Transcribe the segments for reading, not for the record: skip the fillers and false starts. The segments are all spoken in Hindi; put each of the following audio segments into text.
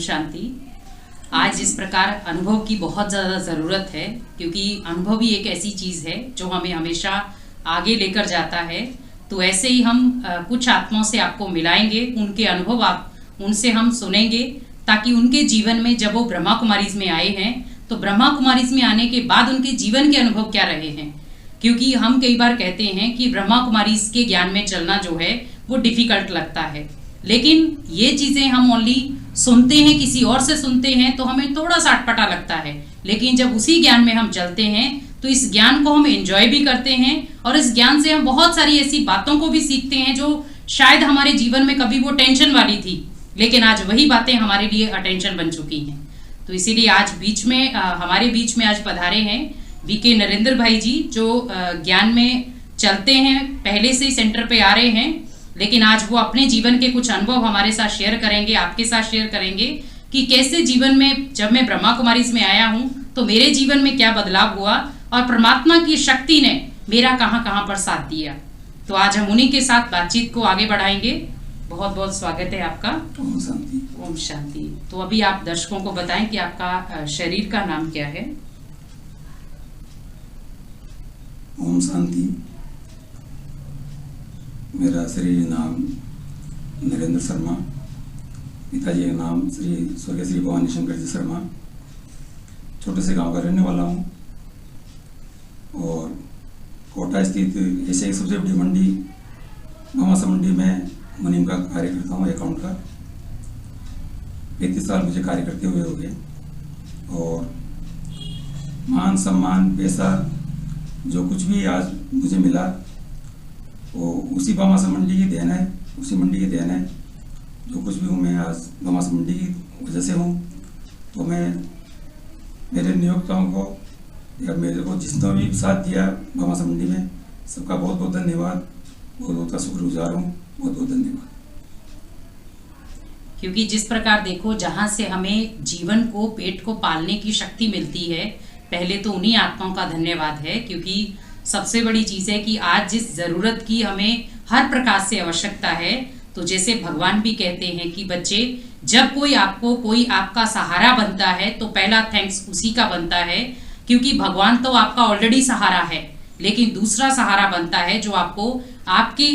शांति। आज इस प्रकार अनुभव की बहुत ज़्यादा ज़रूरत है, क्योंकि अनुभव ही एक ऐसी चीज़ है जो हमें हमेशा आगे लेकर जाता है। तो ऐसे ही हम कुछ आत्माओं से आपको मिलाएंगे, उनके अनुभव आप उनसे हम सुनेंगे, ताकि उनके जीवन में जब वो ब्रह्मा कुमारीज में आए हैं तो ब्रह्मा कुमारीज में आने के बाद उनके जीवन के अनुभव क्या रहे हैं। क्योंकि हम कई बार कहते हैं कि ब्रह्मा कुमारीज के ज्ञान में चलना जो है वो डिफ़िकल्ट लगता है, लेकिन ये चीज़ें हम ओनली सुनते हैं, किसी और से सुनते हैं तो हमें थोड़ा सा अटपटा लगता है, लेकिन जब उसी ज्ञान में हम चलते हैं तो इस ज्ञान को हम एंजॉय भी करते हैं और इस ज्ञान से हम बहुत सारी ऐसी बातों को भी सीखते हैं जो शायद हमारे जीवन में कभी वो टेंशन वाली थी, लेकिन आज वही बातें हमारे लिए अटेंशन बन चुकी हैं। तो इसीलिए आज बीच में हमारे बीच में आज पधारे हैं वीके नरेंद्र भाई जी, जो ज्ञान में चलते हैं, पहले से ही सेंटर पे आ रहे हैं, लेकिन आज वो अपने जीवन के कुछ अनुभव हमारे साथ शेयर करेंगे, आपके साथ शेयर करेंगे कि कैसे जीवन में जब मैं ब्रह्मा कुमारीज में आया हूँ तो मेरे जीवन में क्या बदलाव हुआ और परमात्मा की शक्ति ने मेरा कहाँ कहाँ पर साथ दिया। तो आज हम उन्हीं के साथ बातचीत को आगे बढ़ाएंगे। बहुत बहुत स्वागत है आपका। ओम शांति। ओम शांति। तो अभी आप दर्शकों को बताएं कि आपका शरीर का नाम क्या है। ओम शांति। मेरा शरीर नाम नरेंद्र शर्मा, पिताजी का नाम श्री स्वर्गीय श्री भवानी शंकर जी शर्मा। छोटे से गांव का रहने वाला हूँ और कोटा स्थित एशिया की सबसे बड़ी मंडी भामाशाह मंडी में मुनीम का कार्य करता हूँ, अकाउंट का। 35 साल मुझे कार्य करते हुए हो गए और मान सम्मान पैसा जो कुछ भी आज मुझे मिला वो उसी भामाशाह मंडी की देन है, उसी मंडी की देन है। जो कुछ भी हूँ मैं आज भामाशाह मंडी की वजह से हूँ। तो मैं मेरे नियोक्ताओं को या मेरे को जिसने भी साथ दिया भामाशाह मंडी में, सबका बहुत बहुत धन्यवाद, बहुत बहुत का शुक्रगुजार हूँ। बहुत बहुत धन्यवाद। क्योंकि जिस प्रकार देखो, जहाँ से हमें जीवन को, पेट को पालने की शक्ति मिलती है, पहले तो उन्हीं आत्माओं का धन्यवाद है, क्योंकि सबसे बड़ी चीज़ है कि आज जिस ज़रूरत की हमें हर प्रकार से आवश्यकता है, तो जैसे भगवान भी कहते हैं कि बच्चे, जब कोई आपका सहारा बनता है तो पहला थैंक्स उसी का बनता है, क्योंकि भगवान तो आपका ऑलरेडी सहारा है, लेकिन दूसरा सहारा बनता है जो आपको आपकी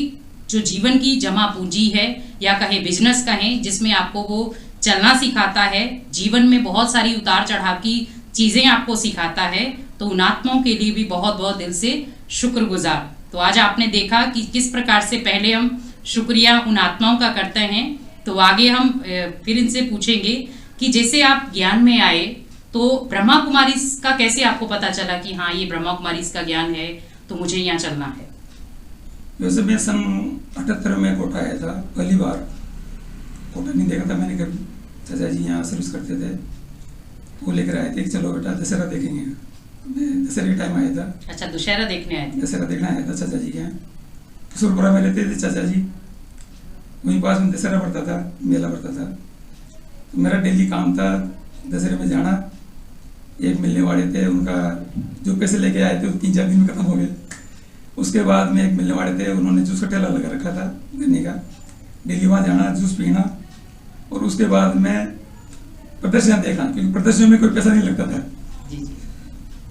जो जीवन की जमा पूंजी है या कहें बिजनेस कहें, जिसमें आपको वो चलना सिखाता है, जीवन में बहुत सारी उतार चढ़ाव की चीज़ें आपको सिखाता है। तो उन आत्माओं के लिए भी बहुत बहुत दिल से शुक्रगुजार। तो आज आपने देखा कि किस प्रकार से पहले हम शुक्रिया उन आत्माओं का करते हैं। तो आगे हम फिर इनसे पूछेंगे कि जैसे आप ज्ञान में आए तो ब्रह्मा कुमारीज का कैसे आपको पता चला कि हाँ ये ब्रह्मा कुमारीज का ज्ञान है तो मुझे यहाँ चलना है। वैसे मैं सन 78 में कोटा आया था, पहली बार। कोटा नहीं देखा था मैंने कभी। चाचा जी यहाँ सर्विस करते थे, वो लेकर आए थे कि चलो बेटा दशहरा देखेंगे। मैं दशहरे के टाइम आया था। अच्छा, दशहरा देखने आए थे। दशहरा देखने आया था चाचा जी के यहाँ। किशोरपुरा में रहते थे चाचा जी, वहीं पास में दशहरा पड़ता था, मेला पड़ता था। तो मेरा डेली काम था दशहरे में जाना। एक मिलने वाले थे, उनका जो पैसे लेके आए थे वो 3-4 दिन में खत्म हो गए। उसके बाद में एक मिलने वाले थे, उन्होंने जूस का ठेला लगा रखा था गन्ने का। डेली वहाँ जाना, जूस पीना, और उसके बाद में प्रदर्शन देखना, क्योंकि प्रदर्शनी में कोई पैसा नहीं लगता था।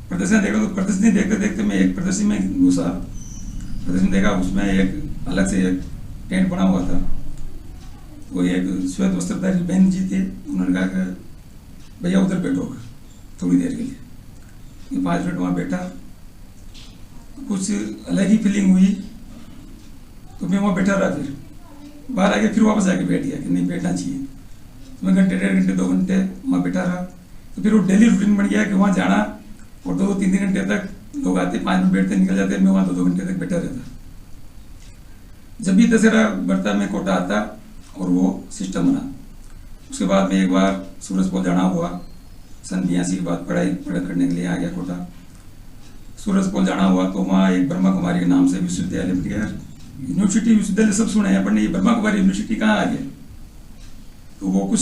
प्रदर्शन देखा, तो प्रदर्शनी देखते देखते मैं एक प्रदर्शनी में घुसा। प्रदर्शनी देखा, उसमें एक अलग से एक टेंट बना हुआ था। वो एक श्वेत वस्त्रधारी बहन जी थे, उन्होंने कहा कि भैया उधर बैठो थोड़ी देर के लिए। 5 मिनट वहाँ बैठा, कुछ अलग ही फीलिंग हुई, तो मैं वहाँ बैठा रहा। फिर बाहर आके फिर वापस आके बैठ गया कि नहीं बैठना चाहिए। तो मैं घंटे, 1.5 घंटे, 2 घंटे वहाँ बैठा रहा। तो फिर वो डेली रूटीन बन गया कि वहाँ जाना और 2-3 घंटे तक लोग आते, 5 मिनट बैठते निकल जाते, मैं वहाँ 2 घंटे तक बैठा रहता। जब भी दशहरा बढ़ता मैं कोटा आता और वो सिस्टम बना। उसके बाद में एक बार सूरजपोल जाना हुआ, सन 82 के बाद पढ़ाई करने के लिए आ गया कोटा। सूरजपोल जाना हुआ तो वहाँ एक ब्रह्मा कुमारी के नाम से विश्वविद्यालय बन गया। यूनिवर्सिटी विश्वविद्यालय सब सुने हैं, पर ये ब्रह्मा कुमारी यूनिवर्सिटी कहाँ आ गया। तो वो कुछ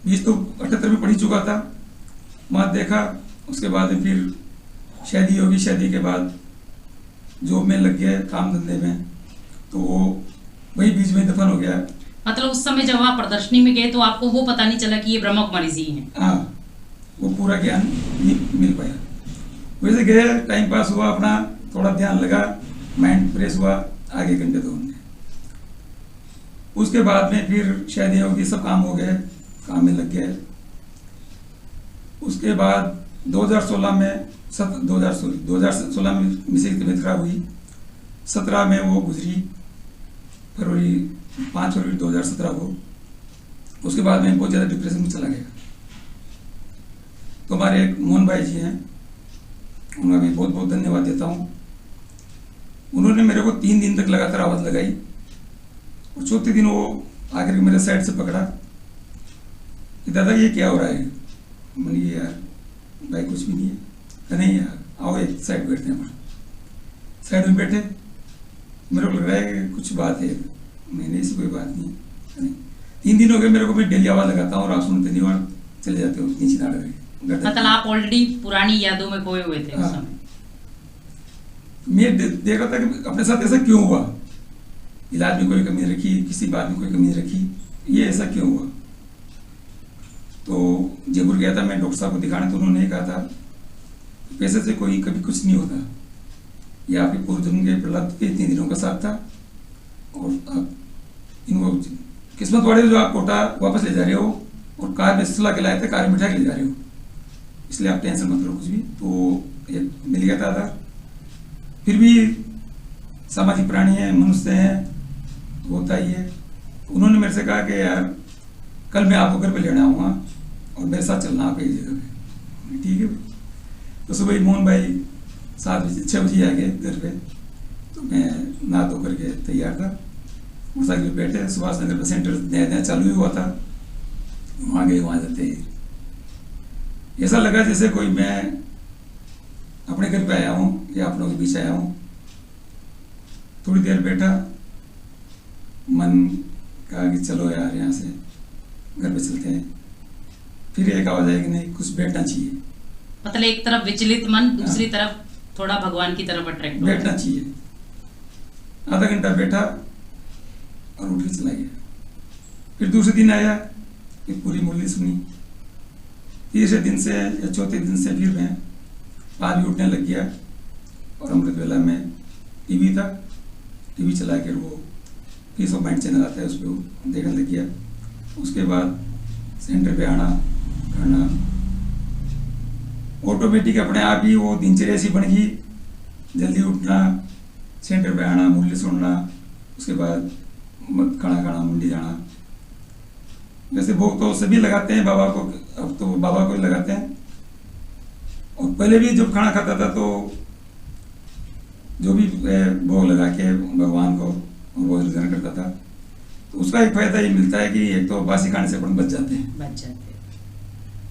20 तो 78 में पढ़ ही चुका था, वहाँ देखा। उसके बाद फिर शादी होगी, शादी के बाद जॉब में लग गया, काम धंधे में, तो वो वही बीच में दफन हो गया। मतलब उस समय जब आप प्रदर्शनी में गए तो आपको वो पता नहीं चला कि ये ब्रह्मा कुमारी जी हैं। हाँ, वो पूरा ज्ञान मिल पाया। वैसे गए, टाइम पास हुआ अपना, थोड़ा ध्यान लगा, माइंड फ्रेश हुआ, आगे घंटे 2 घंटे। उसके बाद में फिर शादियों की सब काम हो गए, काम में लग गए। उसके बाद 2016 में 2016 में मिसेज की तबीयत खराब हुई। 17 में वो गुजरी, 5 फरवरी 2017 को। उसके बाद में बहुत ज़्यादा डिप्रेशन में चला गया। तो हमारे एक मोहन भाई जी हैं, उनका मैं बहुत बहुत धन्यवाद देता हूँ। उन्होंने मेरे को 3 दिन तक लगातार आवाज़ लगाई और चौथे दिन वो आकर के मेरे साइड से पकड़ा कि दादा ये क्या हो रहा है। मैंने यार भाई कुछ भी नहीं है। नहीं यार आओ एक साइड बैठते हैं। साइड में बैठे, मेरे को लग रहा है कि कुछ बात है। मैंने ऐसी कोई बात नहीं। 3 दिन हो गए मेरे को, मैं डेली आवाज़ लगाता हूँ और आप सुनते नहीं और चले जाते हो नीचे ना लगे। मतलब आप ऑलरेडी पुरानी यादों में खोए हुए थे उस समय। मैं देख रहा था कि अपने साथ ऐसा क्यों हुआ। इलाज में कोई कमी रखी, किसी बात में कोई कमी रखी, ये ऐसा क्यों हुआ। तो जयपुर गया था मैं डॉक्टर साहब को दिखाने, तो उन्होंने कहा था पैसे से कोई कभी कुछ नहीं होता। ये आपके पूर्व जन्म के प्रहलाद के 3 दिनों का साथ था और आप इनको किस्मत वाले जो आप कोटा वापस ले जा रहे हो और कार में सिलसिला के लाए थे, कार में मिठाई ले जा रहे हो, इसलिए आप टेंशन मत लो कुछ भी। तो एक मिल गया था। फिर भी सामाजिक प्राणी है, मनुष्य हैं, तो होता ही है। उन्होंने मेरे से कहा कि यार कल मैं आपको घर पे लेने आऊँगा और मेरे साथ चलना आप एक जगह पे। ठीक है। तो सुबह ही मोहन भाई 6 बजे आ गए घर पे। तो मैं नहा धो करके तैयार था, मोटरसाइकिल पे बैठे, सुभाष नगर सेंटर नया नया चालू ही हुआ था। वहाँ गए, वहाँ जाते ही ऐसा लगा जैसे कोई मैं अपने घर पे आया हूँ या आप लोगों के बीच आया हूँ। थोड़ी देर बैठा, मन कहा कि चलो यार यहाँ से घर पे चलते हैं। फिर एक आवाज आई कि नहीं कुछ बैठना चाहिए। मतलब एक तरफ विचलित मन, दूसरी तरफ थोड़ा भगवान की तरफ अट्रैक्ट बैठना चाहिए। आधा घंटा बैठा और उठ के चला गया। फिर दूसरे दिन आया, फिर पूरी मुरली सुनी। तीसरे दिन से या चौथे दिन से फिर मैं 5 बजे उठने लग गया और अमृत वेला में टीवी था, टीवी चला कर वो पीस ऑफ माइंड चैनल आता है, उस पर देखने लग गया। उसके बाद सेंटर पे आना करना, ऑटोमेटिक अपने आप ही वो दिनचर्या सी बन गई। जल्दी उठना, सेंटर पे आना, मुरली सुनना, उसके बाद खाना खाना, मंडी जाना। वैसे भोग तो सभी लगाते हैं बाबा को, अब तो बाबा को ही लगाते हैं। और पहले भी जब खाना खाता था तो जो भी भोग लगा के भगवान को भोजन ग्रहण करता था, तो उसका एक फायदा ये मिलता है कि एक तो बासी खाने से अपन बच जाते हैं,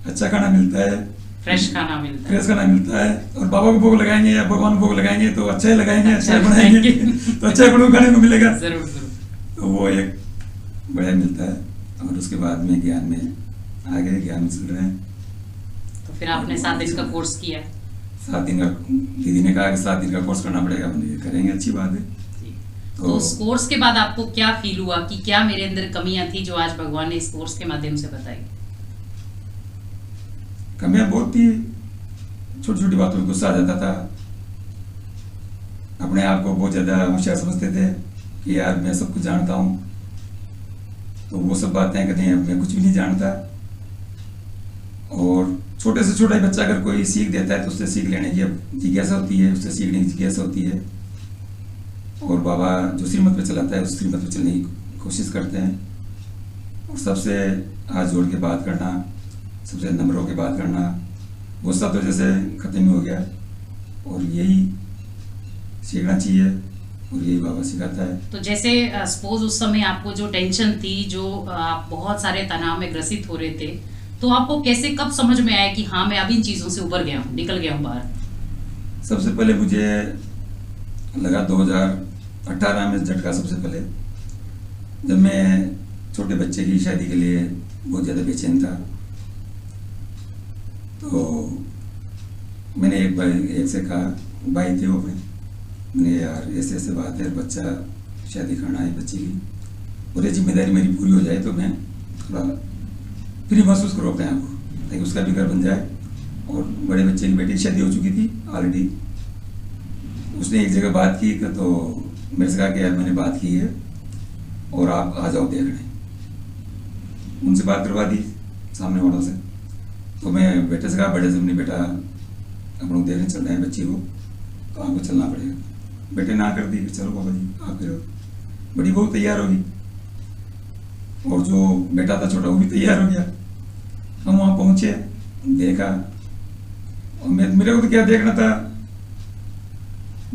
अच्छा खाना मिलता है, फ्रेश खाना मिलता है। और बाबा को भोग लगाएंगे या भगवान को भोग लगाएंगे तो अच्छा ही लगाएंगे, अच्छा ही बनाएंगे तो अच्छा ही खाने को मिलेगा। तो वो एक बढ़िया मिलता है। और उसके बाद में ज्ञान में आगे ज्ञान में चल रहे हैं। तो फिर आपने 7 दिन का कोर्स किया। 7 दिन का, दीदी ने कहा कि 7 दिन का कोर्स करना पड़ेगा, अपने करेंगे, अच्छी बात है। तो उस कोर्स के बाद आपको क्या फील हुआ कि क्या मेरे अंदर कमियां थी जो आज भगवान ने इस कोर्स के माध्यम से बताई? कमियां बहुत थी, छोटी छोटी बातों में गुस्सा आ जाता था, अपने आप को बहुत ज्यादा होशियार समझते थे कि यार मैं सब कुछ जानता हूँ। तो वो सब बातें कहते हैं मैं कुछ भी नहीं जानता। और छोटे से छोटा बच्चा अगर कोई सीख देता है तो उससे सीख लेने की जिज्ञासा होती है, उससे सीखने की जिज्ञासा होती है। और बाबा जो श्रीमत पे चलाता है उस श्रीमत पे चलने की कोशिश करते हैं। और सबसे हाथ जोड़ के बात करना, सबसे नम्र होकर बात करना, गुस्सा तो जैसे खत्म ही हो गया। और यही सीखना चाहिए और यही बाबा सिखाता है। तो जैसे सपोज उस समय आपको जो टेंशन थी, जो आप बहुत सारे तनाव में ग्रसित हो रहे थे, तो आपको कैसे कब समझ में आया कि हाँ मैं अब इन चीज़ों से उबर गया हूँ, निकल गया हूँ बाहर? सबसे पहले मुझे लगा 2018 में झटका। सबसे पहले जब मैं छोटे बच्चे की शादी के लिए बहुत ज़्यादा बेचैन था, तो मैंने एक से कहा, भाई थे वो, मैंने यार ऐसे ऐसे बात है, बच्चा शादी करना है बच्चे की, और ये जिम्मेदारी मेरी पूरी हो जाए तो मैं थोड़ा फ्री महसूस करूँ अपने आप को, ताकि उसका भी घर बन जाए। और बड़े बच्चे की बेटी की शादी हो चुकी थी ऑलरेडी। उसने एक जगह बात की तो मेरे से कहा कि यार मैंने बात की है और आप आ जाओ देखने। उनसे बात करवा दी सामने वालों से। तो मैं बेटे से कहा, बड़े से अपनी बेटा हम लोग देखने चल रहे हैं बच्ची को, तो आपको चलना पड़ेगा। बेटे ना कर दी कि चलो बाबा जी आप फिर। बड़ी बहू तैयार होगी और जो बेटा था छोटा वो भी तैयार हो गया। हम वहाँ पहुँचे, देखा, और मेरे को तो क्या देखना था,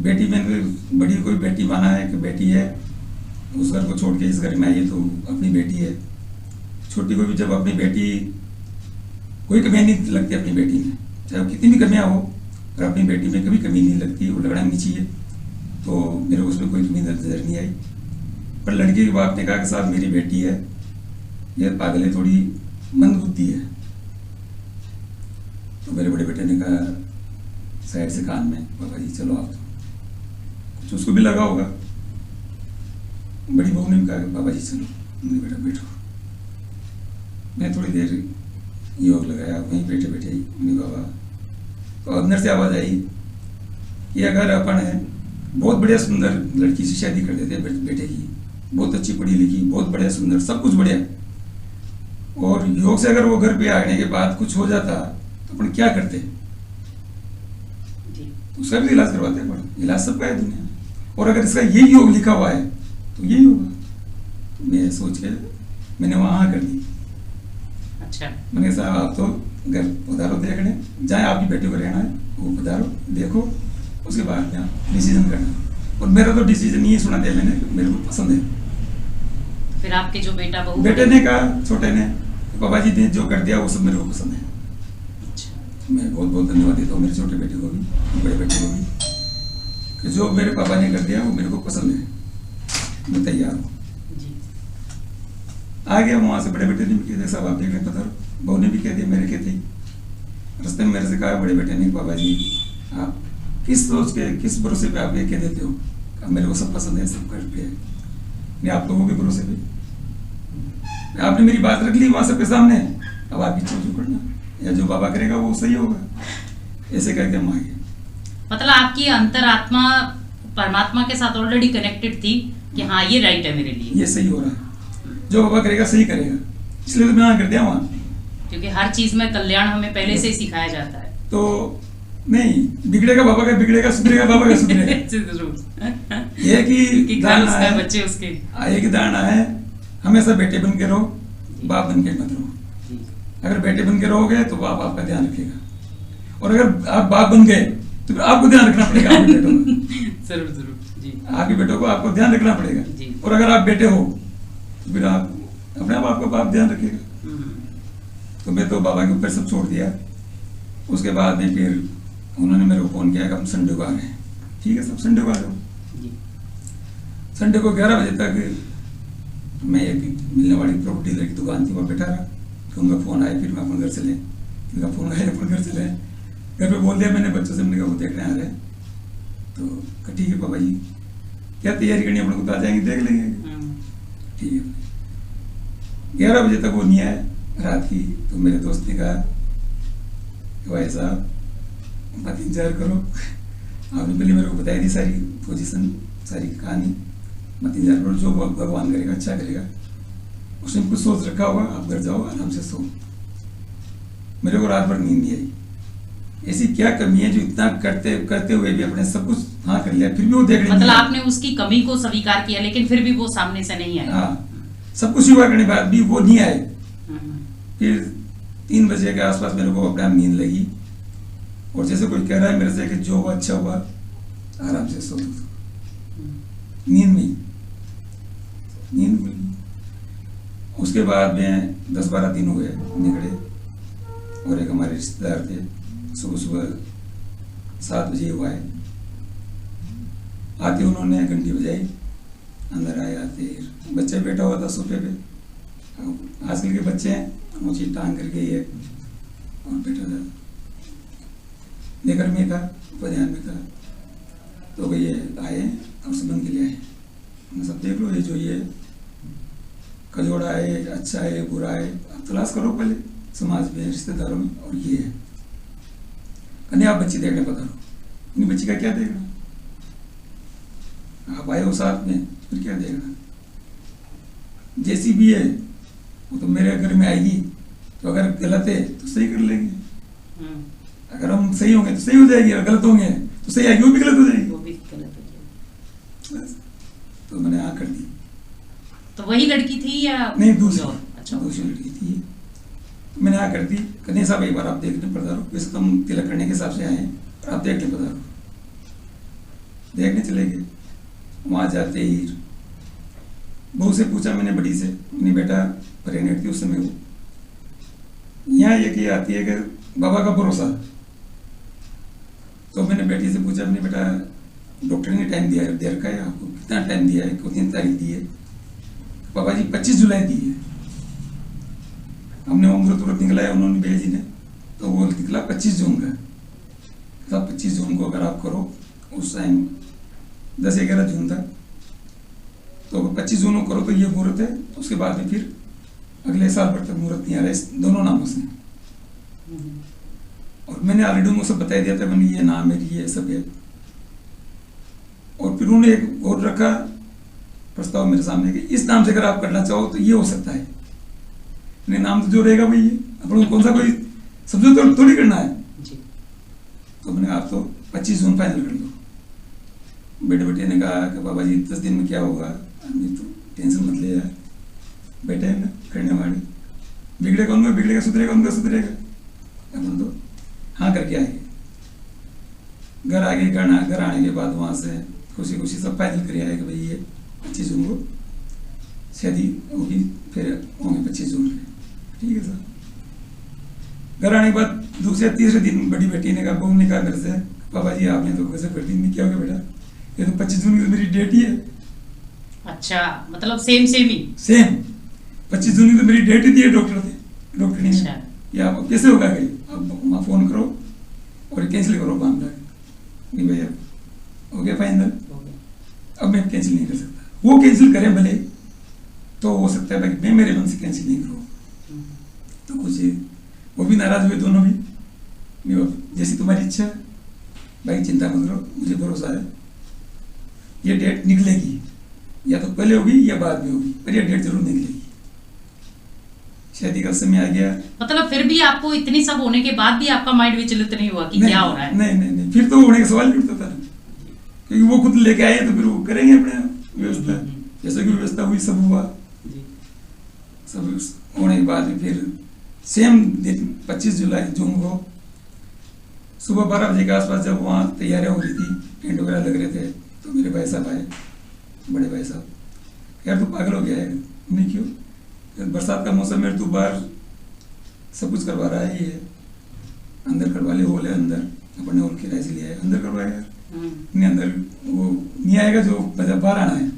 बेटी मैंने बड़ी कोई बेटी माना है कि बेटी है, उस घर को छोड़ के इस घर में आई है तो अपनी बेटी है। छोटी को भी जब अपनी बेटी, कोई कमी नहीं लगती अपनी बेटी में, चाहे वो कितनी भी कमियां हो, पर अपनी बेटी में कभी कमी नहीं लगती, वो लगना नहीं चाहिए। तो मेरे को उसमें कोई कमी नजर नहीं आई। पर लड़की के बाप ने कहा कि साहब मेरी बेटी है, यह पागल है, थोड़ी मंद बुद्धि है। तो मेरे बड़े बेटे ने कहा साइड से कान में, पापा जी चलो आप, कुछ उसको भी लगा होगा। बड़ी बहू ने भी कहा पापा जी चलो। मैंने बेटा बैठो। मैं थोड़ी देर योग लगाया, वहीं बैठे बैठे ही मैंने बाबा, तो अंदर से आवाज आई कि अगर अपन है बहुत बढ़िया सुंदर लड़की से शादी कर देते बेटे की, बहुत अच्छी पढ़ी लिखी, बहुत बढ़िया सुंदर, सब कुछ बढ़िया, और योग से अगर वो घर पे आने के बाद कुछ हो जाता तो अपन क्या करते? उसका भी इलाज करवाते हैं, पर इलाज सबका है दुनिया में। और अगर इसका यही योग लिखा हुआ है तो यही होगा। तो मैं सोच के मैंने वहाँ कर दी। अच्छा, मैंने कहा साहब आप तो घर पधारो देखने, जहाँ आपकी बेटी को रहना है वो पधारो देखो, उसके बाद में डिसीजन करना। और मेरा तो डिसीजन ये सुना दिया मैंने, मेरे को पसंद है। फिर आपके जो बेटे ने कहा, छोटे ने, पापा जी ने जो कर दिया वो सब मेरे को पसंद है। अच्छा। मैं बहुत बहुत धन्यवाद देता हूँ मेरे छोटे बेटे को भी, बड़े बेटे को भी, कि जो मेरे पापा ने कर दिया वो मेरे को पसंद है, मैं तैयार हूँ। आ गया वहाँ से। बड़े बेटे ने भी कह दिया साहब आप देखने पधारो। बहू ने भी कह दिया, मेरे कहते ही रास्ते में मेरे से कहा बड़े बेटे ने, पापा जी आप किस सोच के, किस भरोसे पे आप ये कह देते हो? अब मेरे को सब पसंद है, सब कर पे है, नहीं आप लोगों के भरोसे पे। आपने मेरी बात रख ली वहां सबके सामने, अब आप इच्छा जो करना, या जो बाबा करेगा वो सही होगा। ऐसे करके हम आगे। मतलब आपकी अंतरात्मा परमात्मा के साथ ऑलरेडी कनेक्टेड थी कि हाँ ये राइट है मेरे लिए, ये सही हो रहा है, जो बाबा करेगा सही करेगा, इसलिए तो मैं हाँ कर दिया वहाँ। क्योंकि हर चीज में कल्याण हमें पहले से ही सिखाया जाता है। तो नहीं बिगड़ेगा बाबा का बिगड़ेगा, सुधरेगा बाबा का सुधरेगा। ये कि घर उसका है, बच्चे उसके। ये कि धारणा है हमेशा बेटे बन के रहो, बाप बन के मत रहो। अगर बेटे बन के रहोगे तो बाप आपका ध्यान रखेगा, और अगर आप बाप बन गए तो फिर आपको ध्यान रखना पड़ेगा आपके बेटों का। जरूर जरूर जी। आपके बेटों को आपको ध्यान रखना पड़ेगा जी। और अगर आप बेटे हो तो फिर आप अपने आप आपका बाप ध्यान रखेगा। तो मैं तो बाबा के ऊपर सब छोड़ दिया। उसके बाद में फिर उन्होंने मेरे को फोन किया कि हम संडे को आ रहे हैं। ठीक है सब संडे को आ जाओ। संडे को 11 बजे तक मैं एक मिलने वाली प्रॉपर्टी डीलर की दुकान थी, वहाँ बैठा रहा। तो उनका फोन आया, फिर मैं अपन घर चले, इनका फोन आया अपन घर चले। घर पे बोल दिया मैंने बच्चों से, मैंने कहा वो देखने आ रहे हैं। तो ठीक है पापा जी क्या तैयारी करनी है, अपन को तो आ जाएंगे, देख लेंगे। ठीक है। 11 बजे तक वो नहीं आया रात की। तो मेरे दोस्त ने कहा भाई साहब मत इंतजार करो, आपने पहले मेरे को बताई थी सारी पोजीशन, सारी कहानी, मत इंतजार करो, जो भगवान करेगा अच्छा करेगा। उसने कुछ सोच रखा होगा, आप घर जाओ आराम से सो। मेरे को रात भर नींद नहीं आई। ऐसी क्या कमी है जो इतना करते करते हुए भी अपने सब कुछ हाँ कर लिया, फिर भी वो देख मतलब आपने उसकी कमी को स्वीकार किया, लेकिन फिर भी वो सामने से नहीं आया। हाँ, सब कुछ हुआ करने के बाद भी वो नहीं आए। फिर 3 बजे के आसपास मेरे को अपने आप नींद लगी, और जैसे कोई कह रहा है मेरे से कि जो हुआ अच्छा हुआ, आराम से सो। नींद में नींद मिल गई। उसके बाद में 10-12 दिन हुए निकले, और एक हमारे रिश्तेदार थे, सुबह सुबह 7 बजे हुआ है, आते उन्होंने घंटी बजाई, अंदर आए। आते बच्चा बैठा हुआ था सोफे पे। आजकल के बच्चे हैं, मुझे टांग करके ये और बैठा था, लेकर में था, ध्यान में था। तो ये आए और संबंध के लिए आए, सब देख लो ये जो ये कजोड़ा है, अच्छा है, बुरा है, आप तलाश करो पहले समाज में, रिश्तेदारों में। और ये है कन्या, आप बच्ची देखने पधारो, अपनी बच्ची का क्या देखना, आप आए हो साथ में, फिर क्या देखना। जैसी भी है वो तो मेरे घर में आएगी, तो अगर गलत है तो सही कर लेंगे, अगर हम सही होंगे तो सही हो जाएगी, अगर गलत होंगे तो सही आएगी, वो भी गलत हो जाएगी, वो भी गलत हो जाएगी। तो मैंने हाँ कर दी। तो वही लड़की थी या नहीं, दूसरी, अच्छा, दूसरी लड़की थी। मैंने हाँ कर दी, कन्या साहब एक बार आप देखने पधारो, वैसे तो हम तिलक करने के हिसाब से आए हैं, पर आप देखने पधारो। देखने चले गए, वहाँ जाते ही बहू से पूछा मैंने, बड़ी से, नहीं बेटा प्रेग्नेंट थी उस समय वो। यहाँ ये आती है कि बाबा का भरोसा। तो मैंने बेटी से पूछा, मैंने बेटा डॉक्टर ने टाइम दिया है, देर का है आपको, कितना टाइम दिया है, कितनी तारीख दी है? बाबा जी 25 जुलाई दी है। हमने मुहूर्त तुरंत निकलाया उन्होंने, भेजी ने, तो वो निकला 25 जून का। 25 जून को अगर आप करो, उस टाइम 10-11 जून तक, तो 25 जून को करो तो ये मुहूर्त है, तो उसके बाद में फिर अगले साल भर तक मुहूर्त नहीं आ रहा है दोनों नामों से। और मैंने ऑलरेडी उनको सब बता दिया था, मैंने ये नाम है, ये सब है। और फिर उन्होंने एक और रखा प्रस्ताव मेरे सामने कि इस नाम से अगर आप करना चाहो तो ये हो सकता है। नहीं, नाम तो जो रहेगा वही है, अपन कौन सा कोई समझो तो थोड़ी करना है जी। तो मैंने आप तो 25 जून फाइनल कर दो। बेटे ने कहा कि बाबा जी 10 दिन में क्या होगा, तो टेंशन मत ले यार, बेटे हैं ना करने वाले, बिगड़ेगा उनका बिगड़ेगा, सुधरेगा उनका सुधरेगा। अपन तो हाँ करके आएंगे। घर आगे घर आने के बाद वहाँ से खुशी खुशी सब फाइनल कर आए कि भाई ये 25 जून को शादी होगी, फिर होंगे 25 जून में, ठीक है सर। घर आने के बाद दूसरे तीसरे दिन बड़ी बेटी ने कहा, बहू ने कहा मेरे से, पापा जी आपने तो गजब कर दी। मैं क्या हो गया बेटा, ये तो 25 जून की तो मेरी डेट ही है। अच्छा, मतलब सेम ही सेम 25 जून की तो मेरी डेट ही दी है डॉक्टर ने। अच्छा। या आप कैसे होगा, गई अब वहाँ फोन करो और कैंसिल करो काम जाके, भैया हो गया फाइनल, अब मैं कैंसिल नहीं कर सकता। वो कैंसिल करें भले, तो हो सकता है भाई मैं मेरे मन से कैंसिल नहीं करूँ, तो कुछ वो भी नाराज हुए दोनों भी। जैसी तुम्हारी इच्छा भाई, चिंता मत करो, मुझे भरोसा है ये डेट निकलेगी, या तो पहले होगी या बाद में होगी, पर ये डेट जरूर निकलेगी। शादी का समय आ गया। मतलब फिर भी आपको इतनी सब होने के बाद भी आपका माइंड विचलित नहीं हुआ कि क्या हो रहा है? नहीं, फिर तो होने का सवाल नहीं उठता था, क्योंकि वो खुद लेके आए तो फिर वो करेंगे अपने व्यवस्था, जैसे कि व्यवस्था हुई सब हुआ। सब होने के बाद में फिर सेम दिन 25 जून को सुबह 12 बजे के आसपास जब वहाँ तैयारियां हो रही थी, टेंट वगैरह लग रहे थे, तो मेरे भाई साहब आए, बड़े भाई साहब, यार तू पागल हो गया है? नहीं, क्यों? बरसात का मौसम है, तू बाहर सब कुछ करवा रहा है, ये अंदर करवा ले, हॉल है अंदर, अपने हॉल किराए से लिया है, अंदर करवाया यार। नहीं, अंदर वो नहीं आएगा जो मजा बाहर आना है,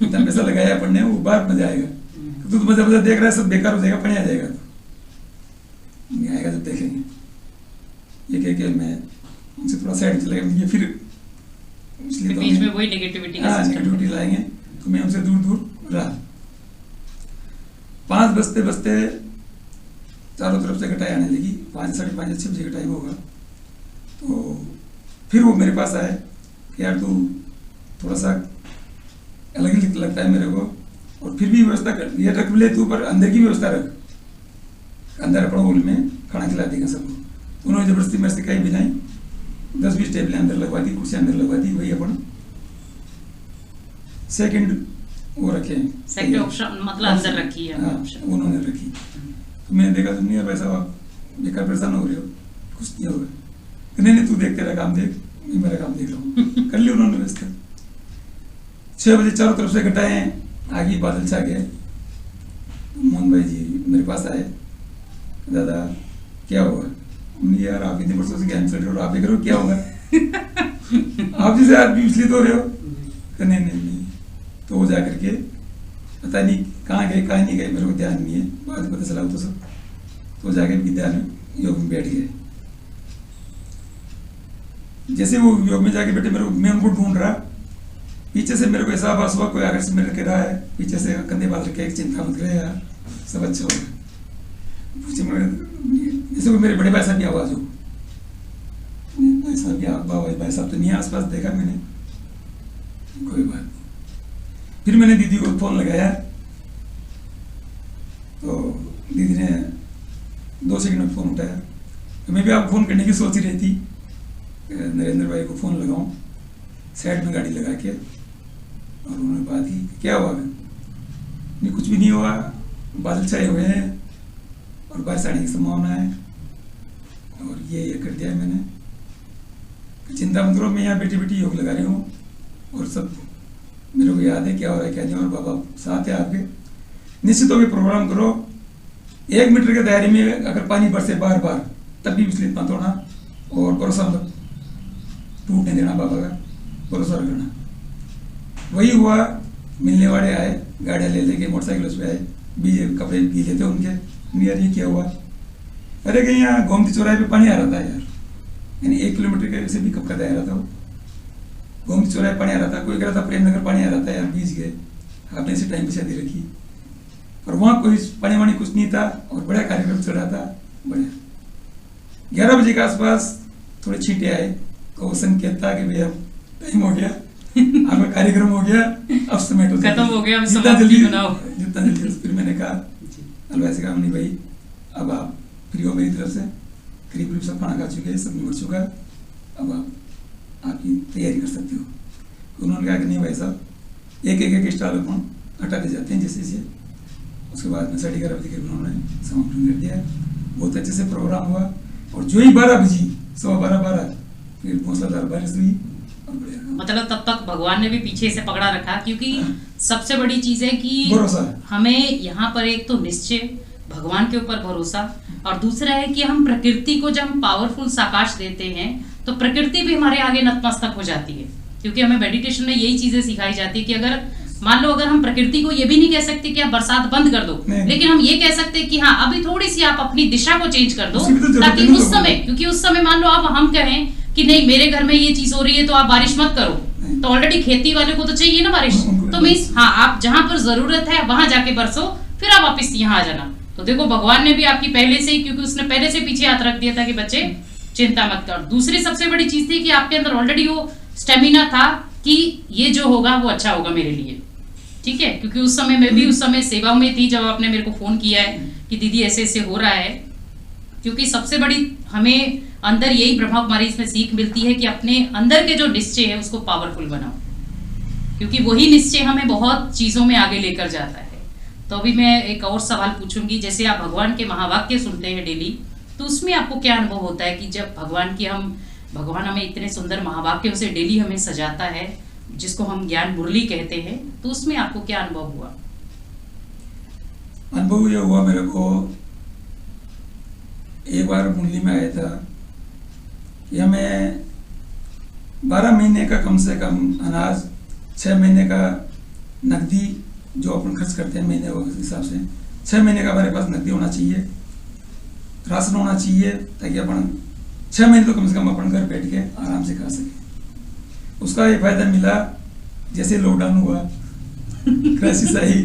इतना पैसा लगाया पढ़ने, वो बाहर मजा आएगा। तू तो मजा देख रहा है, सब बेकार हो जाएगा, पढ़ने आ जाएगा, तो नहीं आएगा जब देखेंगे। ये कह के मैं उनसे थोड़ा साइड चला गया, ये फिर इसलिए बीच में वही नेगेटिविटी लाएंगे, तो मैं उनसे दूर रहा। 5 बजते चारों तरफ से घटाई आने लगी, 5 साढ़े 5 6 बजे का टाइम होगा। तो फिर वो मेरे पास आए कि यार तू थोड़ा सा अलग ही लगता है मेरे को, और फिर भी व्यवस्था कर, ये रख ले तू, पर अंदर की व्यवस्था रख, अंदर अपना हॉल में खाना खिला देगा सबको। उन्होंने जबरदस्ती मेरे से कहीं भी नहीं, 10-20 टेबलें अंदर लगवा दी, कुर्सियाँ अंदर लगवा दी, वही अपन सेकंड वो रखे, सेकंड ऑप्शन मतलब अंदर रखी है। हाँ, उन्होंने रखी। तो मैंने देखा, तुम नहीं यार भाई साहब आप बेकार परेशान हो रहे हो, कुछ नहीं होगा। नहीं तू देख, तेरा काम देख, मैं मेरा काम देख रहा हूँ। कर ली उन्होंने व्यवस्था। 6 बजे चारों तरफ से घटाए, आगे बादल छा गए। मोहन भाई जी मेरे पास आए, दादा क्या होगा? हमने यार आप इतने वर्षों से ज्ञान चल रहे हो, आप ही करो क्या होगा? आप जैसे आदमी विचलित हो रहे हो। नहीं। तो वो जाकर के पता नहीं कहाँ गए कहाँ नहीं गए, मेरे को ध्यान नहीं है, बाद में पता चला तो सब। तो जाके विद्यालय में योग में बैठ गए। जैसे वो योग में जाके बैठे, मैं उनको ढूंढ रहा पीछे से मेरे को ऐसा आभास हुआ कोई आगे से मेरे कह रहा है, पीछे से कंधे बांध रखे, एक चिंता मत करे यार, सब अच्छा होगा। पूछे जैसे मेरे बड़े भाई साहब की आवाज़ हो, भाई साहब की भाई साहब तो नहीं है आसपास, देखा मैंने, कोई बात नहीं। फिर मैंने दीदी को फ़ोन लगाया तो दीदी ने 2 सेकंड में फ़ोन उठाया। तो मैं भी आपको फ़ोन करने की सोच ही रही थी, नरेंद्र भाई को फ़ोन लगाऊं साइड में गाड़ी लगा के, और उन्होंने बात की क्या हुआ। नहीं कुछ भी नहीं हुआ, बादल छाए हुए हैं और बारिश आने की संभावना है, और ये कर दिया मैंने। चिंता मत करो, मैं यहाँ बैठी बैठी योग लगा रही हूँ और सब मेरे को याद है क्या हो रहा है क्या नहीं, और बाबा साथ है आपके। निश्चित होकर प्रोग्राम करो, 1 मीटर के दायरे में अगर पानी बरसे बार बार तब भी विचलित मत होना, और भरोसा मत टूटने देना, बाबा का भरोसा रखना। वही हुआ, मिलने वाले आए, गाड़ियाँ ले लेके मोटरसाइकिलों पे आए, कपड़े गीले थे उनके। नहीं यार ये क्या हुआ, अरे कहीं यहाँ गोमती चौराहे पे पानी आ रहा था यार, यानी 1 किलोमीटर के से भी कब का दायरा था वो, गोमती चौराहे पानी आ रहा था। कोई कह रहा था प्रेमनगर पानी आ रहा था यार, बीच गए, आपने इसी टाइम पे शादी रखी, और वहाँ कोई पानी वानी कुछ नहीं था, और बड़ा कार्यक्रम चल रहा था बढ़िया। 11 बजे के आसपास थोड़े छींटे आए, तो वो संकेत था कि भैया टाइम हो गया, आपका कार्यक्रम हो गया, अब समेटो, खत्म हो गया, जितना जल्दी बनाओ, जितना जल्दी। फिर मैंने कहा अलवाई से कहा नहीं भाई अब आप फ्री हो मेरी तरफ से, करीब सब खाना खा चुके हैं, सब निपट चुका, अब आप आपकी तैयारी कर सकते हो। उन्होंने कहा कि नहीं भाई साहब, एक स्टाल अपन हटाते जाते हैं जैसे जैसे। उसके बाद में 11:30 बजे के उन्होंने समापन कर दिया, बहुत अच्छे से प्रोग्राम हुआ, और जो ही 12 बजी 12:15 फिर मूसलाधार बारिश हुई, और बढ़िया। मतलब तब तक भगवान ने भी पीछे से पकड़ा रखा, क्योंकि सबसे बड़ी चीज है कि भरोसा, हमें यहाँ पर एक तो निश्चय, भगवान के ऊपर भरोसा, और दूसरा है कि हम प्रकृति को जब हम पावरफुल साकाश देते हैं तो प्रकृति भी हमारे आगे नतमस्तक हो जाती है। क्योंकि हमें मेडिटेशन में यही चीजें सिखाई जाती है कि अगर मान लो, अगर हम प्रकृति को ये भी नहीं कह सकते कि आप बरसात बंद कर दो, लेकिन हम ये कह सकते हैं कि हाँ अभी थोड़ी सी आप अपनी दिशा को चेंज कर दो, ताकि उस समय, क्योंकि उस समय मान लो अब हम कहें कि नहीं मेरे घर में ये चीज हो रही है तो आप बारिश मत करो, तो ऑलरेडी खेती वाले को तो चाहिए ना बारिश, तो मीन्स हाँ आप जहां पर जरूरत है वहां जाके बरसो, फिर आप वापिस यहाँ आ जाना। तो देखो भगवान ने भी आपकी पहले से ही, क्योंकि उसने पहले से पीछे हाथ रख दिया था कि बच्चे चिंता मत कर। दूसरी सबसे बड़ी चीज थी कि आपके अंदर ऑलरेडी वो स्टेमिना था कि ये जो होगा वो अच्छा होगा मेरे लिए, ठीक है। क्योंकि उस समय मैं भी उस समय सेवा में थी जब आपने मेरे को फोन किया है कि दीदी ऐसे ऐसे हो रहा है। क्योंकि सबसे बड़ी हमें अंदर यही ब्रह्मा कुमारी इसमें सीख मिलती है कि अपने अंदर के जो निश्चय है उसको पावरफुल बनाओ, क्योंकि वही निश्चय हमें बहुत चीजों में आगे लेकर जाता है। तो अभी मैं एक और सवाल पूछूंगी, जैसे आप भगवान के महावाक्य सुनते हैं डेली, तो उसमें आपको क्या अनुभव होता है कि जब भगवान हमें इतने सुंदर महावाक्यों से डेली हमें सजाता है, जिसको हम ज्ञान मुरली कहते हैं, तो उसमें आपको क्या अनुभव हुआ? अनुभव ये हुआ मेरे को, एक बार मुरली में आया था कि हमें 12 महीने का कम से कम अनाज, 6 महीने का नकदी जो अपन खर्च करते हैं महीने के हिसाब से, 6 महीने का हमारे पास नकदी होना चाहिए, राशन होना चाहिए, ताकि अपन 6 महीने तो कम से कम अपन घर बैठ के आराम से खा सके। उसका ये फायदा मिला जैसे लॉकडाउन हुआ, क्राइसिस आई,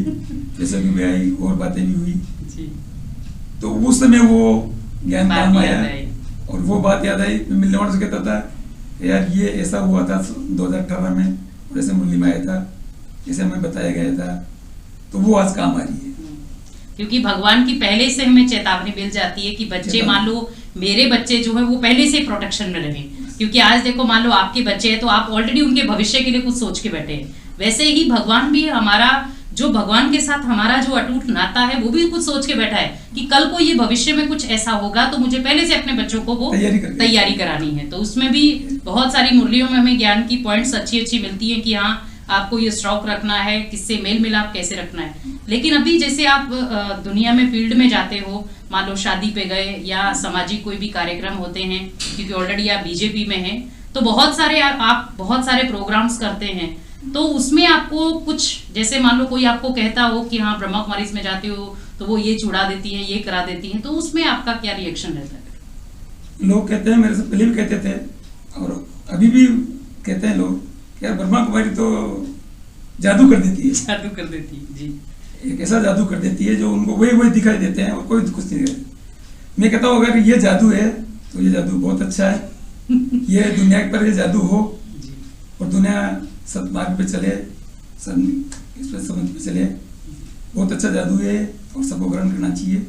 जैसे भी आई और बातें भी हुई जी। तो उस समय वो ज्ञान काम आया, और वो बात याद आई। मिलने वालों से कहता था यार ये ऐसा हुआ था 2018 में, और ऐसे मुरली में आया था, जैसे हमें बताया गया था, तो वो आज काम आ रही है। क्योंकि भगवान की पहले से हमें चेतावनी मिल जाती है कि बच्चे, मान लो मेरे बच्चे जो है वो पहले से प्रोटेक्शन में रहे। क्योंकि आज देखो मान लो आपके बच्चे हैं तो आप ऑलरेडी उनके भविष्य के लिए कुछ सोच के बैठे हैं, वैसे ही भगवान भी हमारा, जो भगवान के साथ हमारा जो अटूट नाता है वो भी कुछ सोच के बैठा है कि कल को ये भविष्य में कुछ ऐसा होगा तो मुझे पहले से अपने बच्चों को वो तैयारी करानी है। तो उसमें भी बहुत सारी मुरलियों में हमें ज्ञान की पॉइंट्स अच्छी मिलती है कि हाँ आपको ये स्टॉक रखना है, किससे मेल मिलाप कैसे रखना है। लेकिन अभी जैसे आप दुनिया में फील्ड में जाते हो, मान लो शादी पे गए या सामाजिक कोई भी कार्यक्रम होते हैं, क्योंकि ऑलरेडी आप बीजेपी में हैं, तो बहुत सारे प्रोग्राम्स करते हैं, तो उसमें आपको कुछ, जैसे मान लो कोई आपको कहता हो कि हाँ ब्रह्मा कुमारी में जाते हो तो वो ये छुड़ा देती है, ये करा देती है, तो उसमें आपका क्या रिएक्शन रहता है? लोग कहते हैं, मेरे से पहले भी कहते थे और अभी भी कहते हैं लोग, यार ब्रह्मा कुमारी तो जादू कर देती है। जादू कर देती है जी। एक ऐसा जादू कर देती है जो उनको वही वही दिखाई देते हैं और कोई कुछ नहीं दिखाई। मैं कहता हूँ अगर ये जादू है तो ये जादू बहुत अच्छा है। ये दुनिया पर ये जादू हो जी। और दुनिया सतमार्ग पे चले, इस पर समझ पे चले, बहुत अच्छा जादू है और सबको ग्रहण करना चाहिए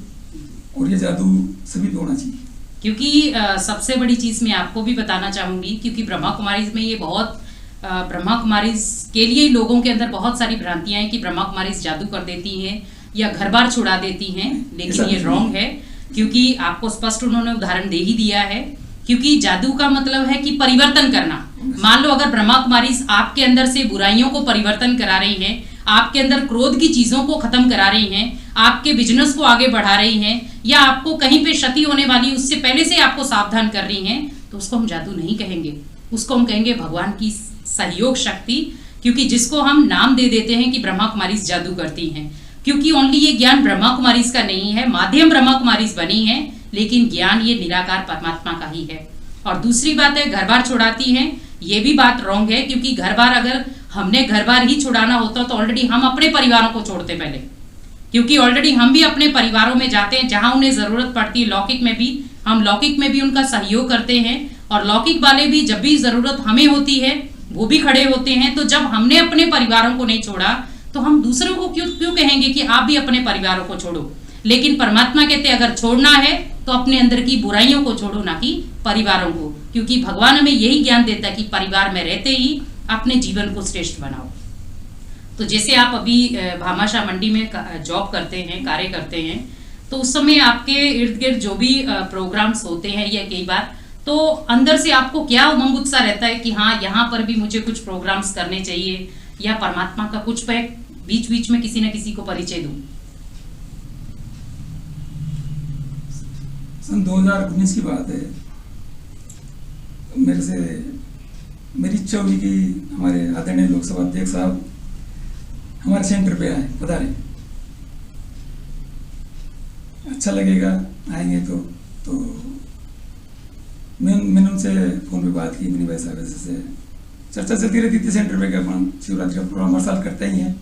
और ये जादू सभी को होना चाहिए। क्योंकि सबसे बड़ी चीज़ मैं आपको भी बताना चाहूँगी, क्योंकि ब्रह्मा कुमारीज में ये बहुत ब्रह्मा कुमारीज के लिए लोगों के अंदर बहुत सारी भ्रांतियां हैं कि ब्रह्मा कुमारीज जादू कर देती हैं या घर बार छुड़ा देती हैं, लेकिन ये रॉन्ग है। क्योंकि आपको स्पष्ट उन्होंने उदाहरण दे ही दिया है। क्योंकि जादू का मतलब है कि परिवर्तन करना। मान लो अगर ब्रह्मा कुमारीज आपके अंदर से बुराइयों को परिवर्तन करा रही हैं, आपके अंदर क्रोध की चीजों को खत्म करा रही हैं, आपके बिजनेस को आगे बढ़ा रही हैं, या आपको कहीं पे क्षति होने वाली उससे पहले से आपको सावधान कर रही हैं, तो उसको हम जादू नहीं कहेंगे, उसको हम कहेंगे भगवान की सहयोग शक्ति। क्योंकि जिसको हम नाम दे देते हैं कि ब्रह्मा कुमारीज जादू करती हैं, क्योंकि ओनली ये ज्ञान ब्रह्मा कुमारीज का नहीं है, माध्यम ब्रह्मा कुमारीज बनी है, लेकिन ज्ञान ये निराकार परमात्मा का ही है। और दूसरी बात है, घर बार छुड़ाती हैं, ये भी बात रॉन्ग है। क्योंकि घर बार अगर हमने घर बार ही छुड़ाना होता तो ऑलरेडी हम अपने परिवारों को छोड़ते पहले। क्योंकि ऑलरेडी हम भी अपने परिवारों में जाते हैं जहां उन्हें जरूरत पड़ती है। लौकिक में भी उनका सहयोग करते हैं, और लौकिक वाले भी जब भी जरूरत हमें होती है वो भी खड़े होते हैं। तो जब हमने अपने परिवारों को नहीं छोड़ा तो हम दूसरों को क्यों कहेंगे कि आप भी अपने परिवारों को छोड़ो। लेकिन परमात्मा कहते हैं अगर छोड़ना है तो अपने अंदर की बुराइयों को छोड़ो, ना कि परिवारों को। क्योंकि भगवान हमें यही ज्ञान देता है कि परिवार में रहते ही अपने जीवन को श्रेष्ठ बनाओ। तो जैसे आप अभी भामाशाह मंडी में जॉब करते हैं, कार्य करते हैं, तो उस समय आपके इर्द गिर्द जो भी प्रोग्राम्स होते हैं या कई बार, तो अंदर से आपको क्या उमंग उत्साह रहता है कि हाँ यहाँ पर भी मुझे कुछ प्रोग्राम्स करने चाहिए, या परमात्मा का कुछ पे बीच बीच में किसी न किसी को परिचय दूं? सन 2019 की बात है, मेरी इच्छा हुई कि हमारे आदरणीय लोकसभा अध्यक्ष साहब हमारे सेंटर पे आए, पधारे, अच्छा लगेगा आएंगे तो मैंने उनसे फोन पे बात की। मैंने वैसा से चर्चा चलती रहती थी सेंटर पे, अपन शिवरात्रि का प्रोग्राम हर साल करते ही हैं,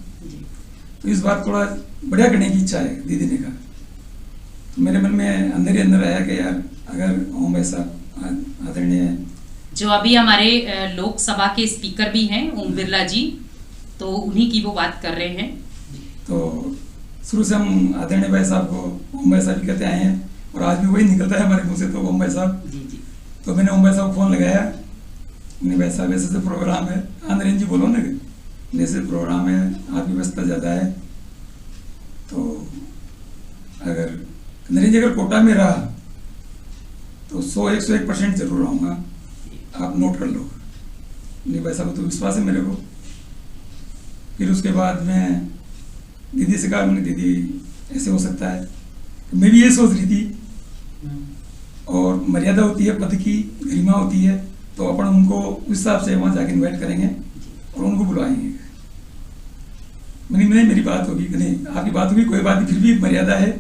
तो इस बार थोड़ा बढ़िया करने की इच्छा है, दीदी ने कहा। तो मेरे मन में अंदर ही अंदर आया कि यार अगर ओम ऐसा आदरणीय जो अभी हमारे लोकसभा के स्पीकर भी हैं ओम बिरला जी, तो उन्हीं की वो बात कर रहे हैं। तो शुरू से हम आदरणीय भाई साहब को ओम भाई साहब भी कहते आए हैं, और आज भी वही निकलता है हमारे मुंह से, तो ओम भाई साहब। तो मैंने ओम भाई साहब को फोन लगाया, नहीं भाई साहब ऐसे प्रोग्राम है, नरेंद्र जी बोलो ना, जैसे प्रोग्राम है, आपकी व्यवस्था ज़्यादा है, तो अगर नरेंद्र जी अगर कोटा में रहा तो 101% जरूर आऊँगा, आप नोट कर लो। नहीं भाई साहब तो विश्वास है मेरे को। फिर उसके बाद मैं दीदी से कहा, मैंने दीदी ऐसे हो सकता है, मैं भी ये सोच रही थी, और मर्यादा होती है, पद की गरिमा होती है, तो अपन उनको उस हिसाब से वहाँ जाके इन्वाइट करेंगे और उनको बुलाएंगे। मैंने मेरी बात होगी कि नहीं, आपकी बात होगी, कोई बात नहीं, फिर भी मर्यादा है,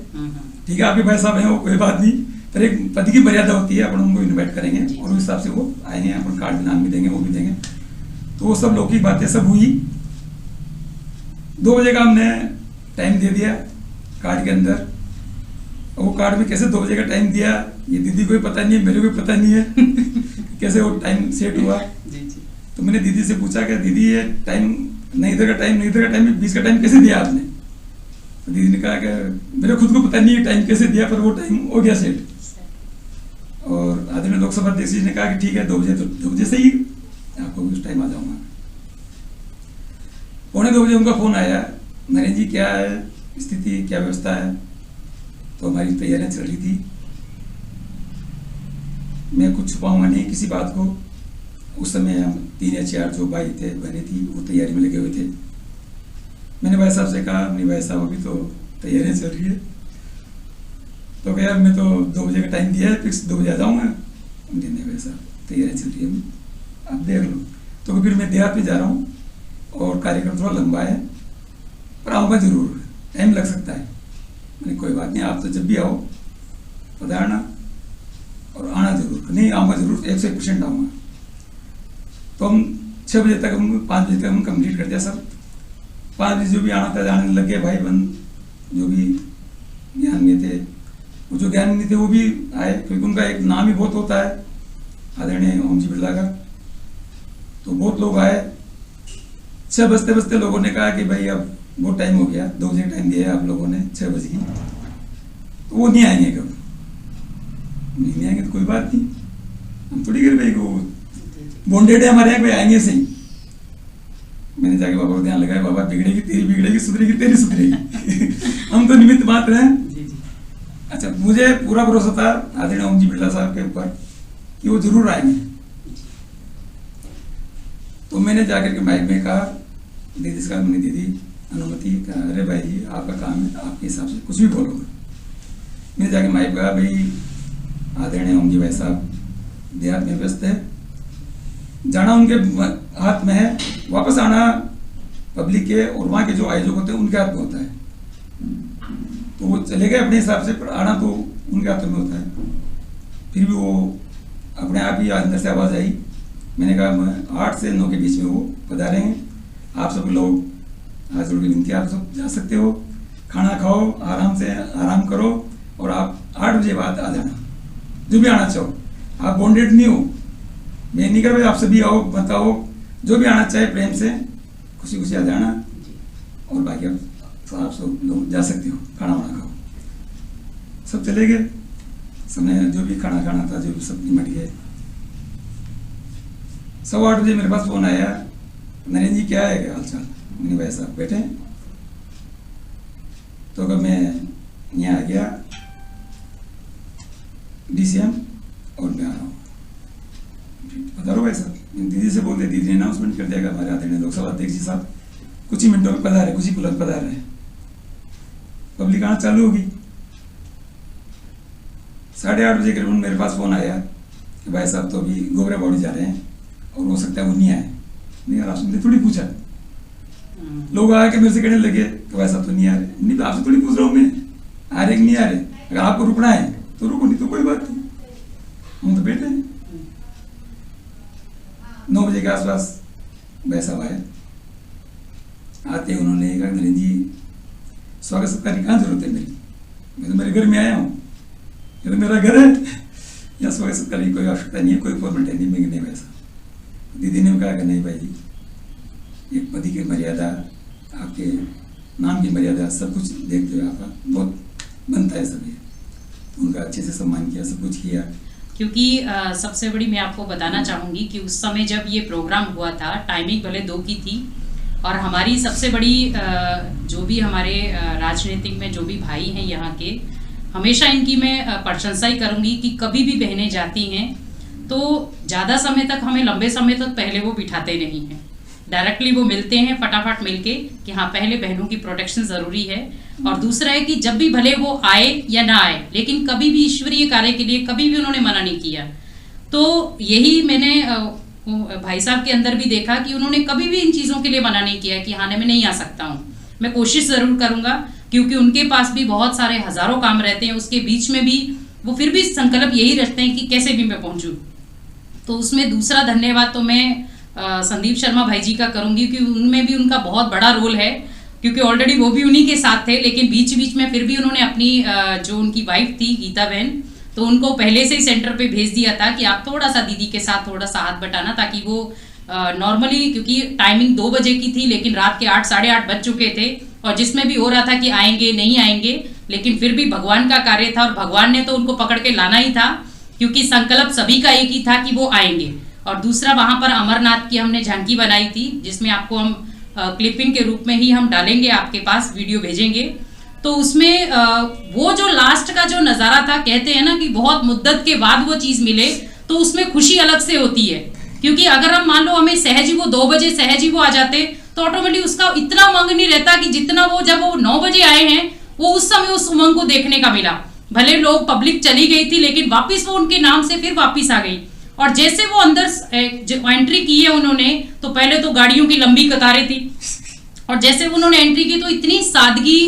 ठीक है, आपके भाई साहब हैं वो कोई बात नहीं, पर एक पद की मर्यादा होती है, अपन उनको इन्वाइट करेंगे और उस हिसाब से वो आएंगे, अपन कार्ड भी नाम भी देंगे, वो भी देंगे। तो वो सब लौकिक बातें सब हुई। 2 बजे का हमने टाइम दे दिया कार्ड के अंदर, और वो कार्ड में कैसे 2 बजे का टाइम दिया ये दीदी को भी पता नहीं है, मेरे को भी पता नहीं है कैसे वो टाइम सेट हुआ। तो मैंने दीदी से पूछा कि दीदी ये टाइम नहीं इधर का टाइम, नहीं इधर का टाइम, बीच का टाइम कैसे दिया आपने? तो दीदी ने कहा कि मेरे खुद को पता नहीं है टाइम कैसे दिया, पर वो टाइम हो गया सेट। और आदरणीय लोकसभा अध्यक्ष जी ने कहा कि ठीक है 2 बजे, तो 2 बजे से ही आपको उस टाइम आ जाऊंगा। 1:45 बजे उनका फोन आया, नरेंद्र जी क्या है स्थिति, क्या व्यवस्था है? तो हमारी तैयारियां चल रही थी, मैं कुछ छुपाऊंगा नहीं किसी बात को। उस समय हम 3 या 4 जो भाई थे बहनें थी वो तैयारी में लगे हुए थे। मैंने भाई साहब से कहा, नहीं भाई साहब अभी तो तैयारियां चल रही है, तो क्या मैं तो 2 बजे का टाइम दिया है, फिक्स 2 बजे आ जाऊँगा। नहीं भाई साहब तैयारियां चल रही है, आप देख लो। तो फिर मैं देहात में जा रहा हूँ और कार्यक्रम थोड़ा लंबा है, पर आऊँगा जरूर, टाइम लग सकता है। मैंने कोई बात नहीं, आप तो जब भी आओ पधारना और आना जरूर। नहीं आऊँगा जरूर, 101% आऊँगा। तो हम 6 बजे तक, हम 5 बजे तक हम कंप्लीट कर दिया सब, 5 बजे जो भी आना था जाने लग गए भाई बंद, जो भी ज्ञान में थे, वो जो ज्ञान नहीं थे वो भी आए, क्योंकि उनका एक नाम ही बहुत होता है आदरणीय ओम जी बिरला का। तो बहुत लोग आए। 6 बजते बजते लोगों ने कहा कि भाई अब बहुत टाइम हो गया, 2 बजे टाइम दिया है आप लोगों ने, 6 बजे की, तो वो नहीं आएंगे। कब नहीं आएंगे तो कोई बात नहीं, हम थोड़ी कर भाई को बॉन्डेड है हमारे यहाँ, कोई आएंगे सही। मैंने जाके बाबा को ध्यान लगाया, बाबा बिगड़ेगी तेरी बिगड़ेगी, सुधरेगी तेरी सुधरेगी हम तो निमित्त मात्र हैं। अच्छा, मुझे पूरा भरोसा था आदरणीय ओम जी बिरला साहब के ऊपर कि वो जरूर आएंगे। तो मैंने जाकर के माइक में कहा, दीदी से कहा, मैंने दीदी अनुमति, कहा अरे भाई जी आपका काम है, आपके हिसाब से कुछ भी बोलोगे। मैंने जाके माइक कहा, भाई आदरणीय ओम जी भाई साहब देहात में व्यस्त है, जाना उनके हाथ में है, वापस आना पब्लिक के और वहाँ के जो आयोजक होते हैं उनके हाथ में होता है। तो वो चले गए अपने हिसाब से, पर आना तो उनके हाथों में होता है। फिर भी वो अपने आप ही अंदर से आवाज़ आई। मैंने कहा 8 से 9 के बीच में वो पधारेंगे, आप सब लोग हाथ जोड़ के विनती, आप सब जा सकते हो, खाना खाओ, आराम से आराम करो और आप 8 बजे बाद आ जाना, जो भी आना चाहो। आप बॉन्डेड नहीं हो, मैं नहीं कर भाई आप सभी आओ, बताओ, जो भी आना चाहे प्रेम से खुशी खुशी आ जाना, और बाकी आप सब लोग जा सकते हो, खाना वाना खाओ। सब चले गए, सबने जो भी खाना खाना था, जो भी सब निमट गए। 8:15 बजे मेरे पास फोन आया, नरेंद्र जी क्या है, क्या हाल चाल। मैंने भाई साहब बैठे। तो कब मैं यहाँ आ गया DCM और मैं आ रहा हूँ, पधारो भाई साहब। दीदी से बोलते, दीदी ने अनाउंसमेंट कर दिया हमारे आदरणीय लोकसभा अध्यक्ष जी साहब कुछ ही मिनटों में पधारे, कुछ ही पल पधार रहे। पब्लिक आना चालू होगी। 8:30 बजे करीबन मेरे पास फोन आया कि भाई साहब तो अभी गोबरा बावड़ी जा रहे हैं और हो सकता है वो नहीं आए। नहीं यार, आपसे थोड़ी पूछा, लोग आके मेरे से कहने लगे कि भाई साहब तो नहीं आ रहे। नहीं, आपसे थोड़ी पूछ रहा हूँ मैं, आ रहे कि नहीं आ रहे। अगर आपको रुकना है तो रुको, नहीं तो कोई बात नहीं, हम तो बैठे हैं। 9 बजे के आसपास भाई साहब आए। आते उन्होंने कहा, नरेंद्र जी स्वागत सत्कार की कहाँ जरूरत है मेरी, मैं तो मेरे घर में आया हूँ, ये तो मेरा घर है, यहाँ स्वागत सत्कार की कोई आवश्यकता नहीं है, कोई फॉर्मेलिटी नहीं। मैं नहीं वैसा। दीदी ने कहा कि नहीं भाई जी, एक पति की मर्यादा, आपके नाम की मर्यादा, सब कुछ देखते हुए आपका बहुत बनता है सब। उनका अच्छे से सम्मान किया, सब कुछ किया। क्योंकि सबसे बड़ी मैं आपको बताना चाहूँगी कि उस समय जब ये प्रोग्राम हुआ था, टाइमिंग भले 2 की थी, और हमारी सबसे बड़ी जो भी हमारे राजनीतिक में जो भी भाई हैं यहाँ के, हमेशा इनकी मैं प्रशंसा ही करूँगी कि कभी भी बहनें जाती हैं तो ज़्यादा समय तक, हमें लंबे समय तक पहले वो बिठाते नहीं हैं, डायरेक्टली वो मिलते हैं फटाफट मिलके कि हाँ पहले बहनों की प्रोटेक्शन ज़रूरी है। और दूसरा है कि जब भी भले वो आए या ना आए, लेकिन कभी भी ईश्वरीय कार्य के लिए कभी भी उन्होंने मना नहीं किया। तो यही मैंने भाई साहब के अंदर भी देखा कि उन्होंने कभी भी इन चीज़ों के लिए मना नहीं किया कि हाँ मैं नहीं आ सकता हूँ, मैं कोशिश ज़रूर करूँगा, क्योंकि उनके पास भी बहुत सारे हज़ारों काम रहते हैं। उसके बीच में भी वो फिर भी संकल्प यही रखते हैं कि कैसे भी मैं पहुँचूँ। तो उसमें दूसरा धन्यवाद तो मैं संदीप शर्मा भाई जी का करूँगी, कि उनमें भी उनका बहुत बड़ा रोल है, क्योंकि ऑलरेडी वो भी उन्हीं के साथ थे, लेकिन बीच बीच में फिर भी उन्होंने अपनी जो उनकी वाइफ थी गीता बहन, तो उनको पहले से ही सेंटर पे भेज दिया था कि आप थोड़ा सा दीदी के साथ थोड़ा सा हाथ बटाना, ताकि वो नॉर्मली, क्योंकि टाइमिंग 2 बजे की थी, लेकिन रात के 8 साढ़े 8 बज चुके थे, और जिसमें भी हो रहा था कि आएंगे नहीं आएंगे, लेकिन फिर भी भगवान का कार्य था और भगवान ने तो उनको पकड़ के लाना ही था, क्योंकि संकल्प सभी का एक ही था कि वो आएंगे। और दूसरा, वहाँ पर अमरनाथ की हमने झांकी बनाई थी, जिसमें आपको हम क्लिपिंग के रूप में ही हम डालेंगे, आपके पास वीडियो भेजेंगे। तो उसमें वो जो लास्ट का जो नज़ारा था, कहते हैं ना कि बहुत मुद्दत के बाद वो चीज़ मिले, तो उसमें खुशी अलग से होती है। क्योंकि अगर हम मान लो हमें सहज ही वो 2 बजे सहज ही वो आ जाते, तो ऑटोमेटिक उसका इतना उमंग नहीं रहता कि जितना वो जब वो 9 बजे आए हैं, वो उस समय उस उमंग को देखने का मिला। भले लोग पब्लिक चली गई थी, लेकिन वापिस वो उनके नाम से फिर वापिस आ गई। और जैसे वो अंदर जो एंट्री की है उन्होंने, तो पहले तो गाड़ियों की लंबी कतारें थी, और जैसे उन्होंने एंट्री की तो इतनी सादगी,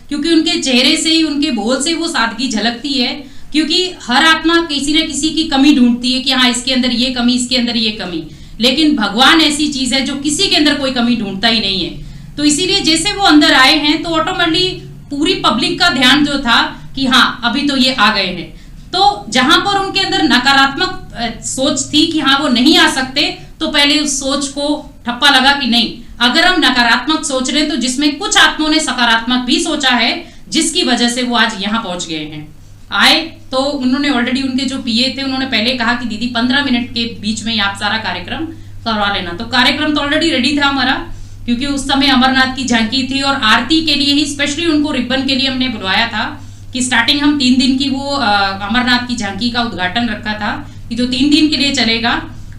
क्योंकि उनके चेहरे से ही, उनके बोल से वो सादगी झलकती है। क्योंकि हर आत्मा किसी न किसी की कमी ढूंढती है कि हाँ इसके अंदर ये कमी, इसके अंदर ये कमी, लेकिन भगवान ऐसी चीज है जो किसी के अंदर कोई कमी ढूंढता ही नहीं है। तो इसीलिए जैसे वो अंदर आए हैं तो ऑटोमेटिकली पूरी पब्लिक का ध्यान जो था कि हाँ अभी तो ये आ गए हैं, तो जहां पर उनके अंदर नकारात्मक सोच थी कि हाँ वो नहीं आ सकते, तो पहले उस सोच को ठप्पा लगा कि नहीं, अगर हम नकारात्मक सोच रहे हैं तो जिसमें कुछ आत्माओं ने सकारात्मक भी सोचा है, जिसकी वजह से वो आज यहाँ पहुंच गए हैं। आए तो उन्होंने ऑलरेडी उनके जो पीए थे उन्होंने पहले कहा कि दीदी 15 मिनट के बीच में आप सारा कार्यक्रम करवा लेना। तो कार्यक्रम तो ऑलरेडी रेडी था हमारा, क्योंकि उस समय अमरनाथ की झांकी थी और आरती के लिए ही स्पेशली उनको रिबन के लिए हमने बुलवाया था कि स्टार्टिंग हम 3 दिन की वो अमरनाथ की झांकी का उद्घाटन रखा था कि जो 3 दिन के लिए चलेगा।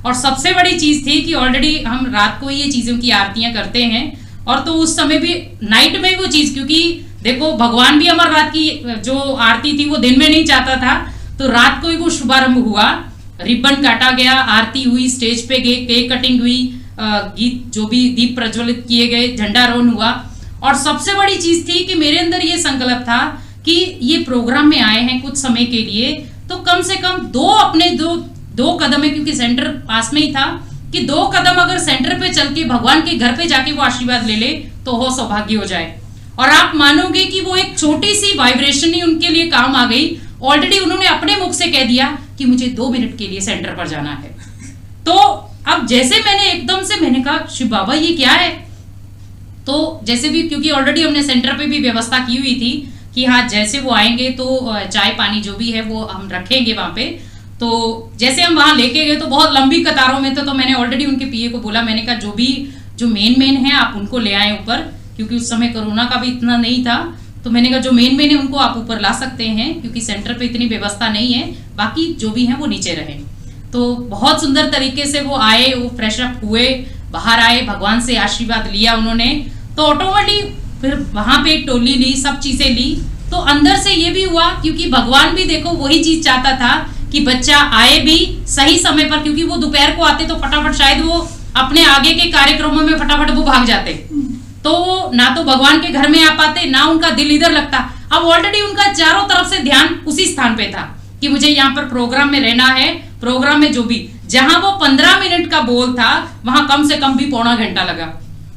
और सबसे बड़ी चीज थी कि ऑलरेडी हम रात को ये चीजों की आरतियां करते हैं, और तो उस समय भी नाइट में वो चीज, क्योंकि देखो भगवान भी अमरनाथ की जो आरती थी वो दिन में नहीं चाहता था, तो रात को ही वो शुभारंभ हुआ, रिबन काटा गया, आरती हुई, स्टेज पे गए, केक कटिंग हुई, गीत जो भी दीप प्रज्वलित किए गए, झंडारोहण हुआ। और सबसे बड़ी चीज थी कि मेरे अंदर ये संकल्प था कि ये प्रोग्राम में आए हैं कुछ समय के लिए, तो कम से कम दो कदम है, क्योंकि सेंटर पास में ही था, कि 2 कदम अगर सेंटर पे चल के भगवान के घर पे जाके वो आशीर्वाद ले ले तो हो सौभाग्य हो जाए। और आप मानोगे कि वो एक छोटी सी वाइब्रेशन ही उनके लिए काम आ गई। ऑलरेडी उन्होंने अपने मुख से कह दिया कि मुझे 2 मिनट के लिए सेंटर पर जाना है। तो अब जैसे मैंने कहा शिव बाबा ये क्या है, तो जैसे भी, क्योंकि ऑलरेडी हमने सेंटर पे भी व्यवस्था की हुई थी कि हाँ जैसे वो आएंगे तो चाय पानी जो भी है वो हम रखेंगे वहां पे। तो जैसे हम वहां लेके गए तो बहुत लंबी कतारों में तो मैंने ऑलरेडी उनके पीए को बोला, मैंने कहा जो मेन है आप उनको ले आए ऊपर, क्योंकि उस समय कोरोना का भी इतना नहीं था, तो मैंने कहा जो मेन है उनको आप ऊपर ला सकते हैं, क्योंकि सेंटर पे इतनी व्यवस्था नहीं है, बाकी जो भी है वो नीचे रहे। तो बहुत सुंदर तरीके से वो आए, वो फ्रेश अप हुए, बाहर आए, भगवान से आशीर्वाद लिया उन्होंने, तो ऑटोमेटिकली फिर वहां पे टोली ली, सब चीजें ली। तो अंदर से ये भी हुआ, क्योंकि भगवान भी देखो वही चीज चाहता था कि बच्चा आए भी सही समय पर, क्योंकि वो दोपहर को आते तो फटाफट शायद वो अपने आगे के कार्यक्रमों में फटाफट वो भाग जाते, तो ना तो भगवान के घर में आ पाते, ना उनका दिल इधर लगता। अब ऑलरेडी उनका चारों तरफ से ध्यान उसी स्थान पे था कि मुझे यहाँ पर प्रोग्राम में रहना है, प्रोग्राम में जो भी, जहां वो 15 मिनट का बोल था वहां कम से कम भी पौना घंटा लगा।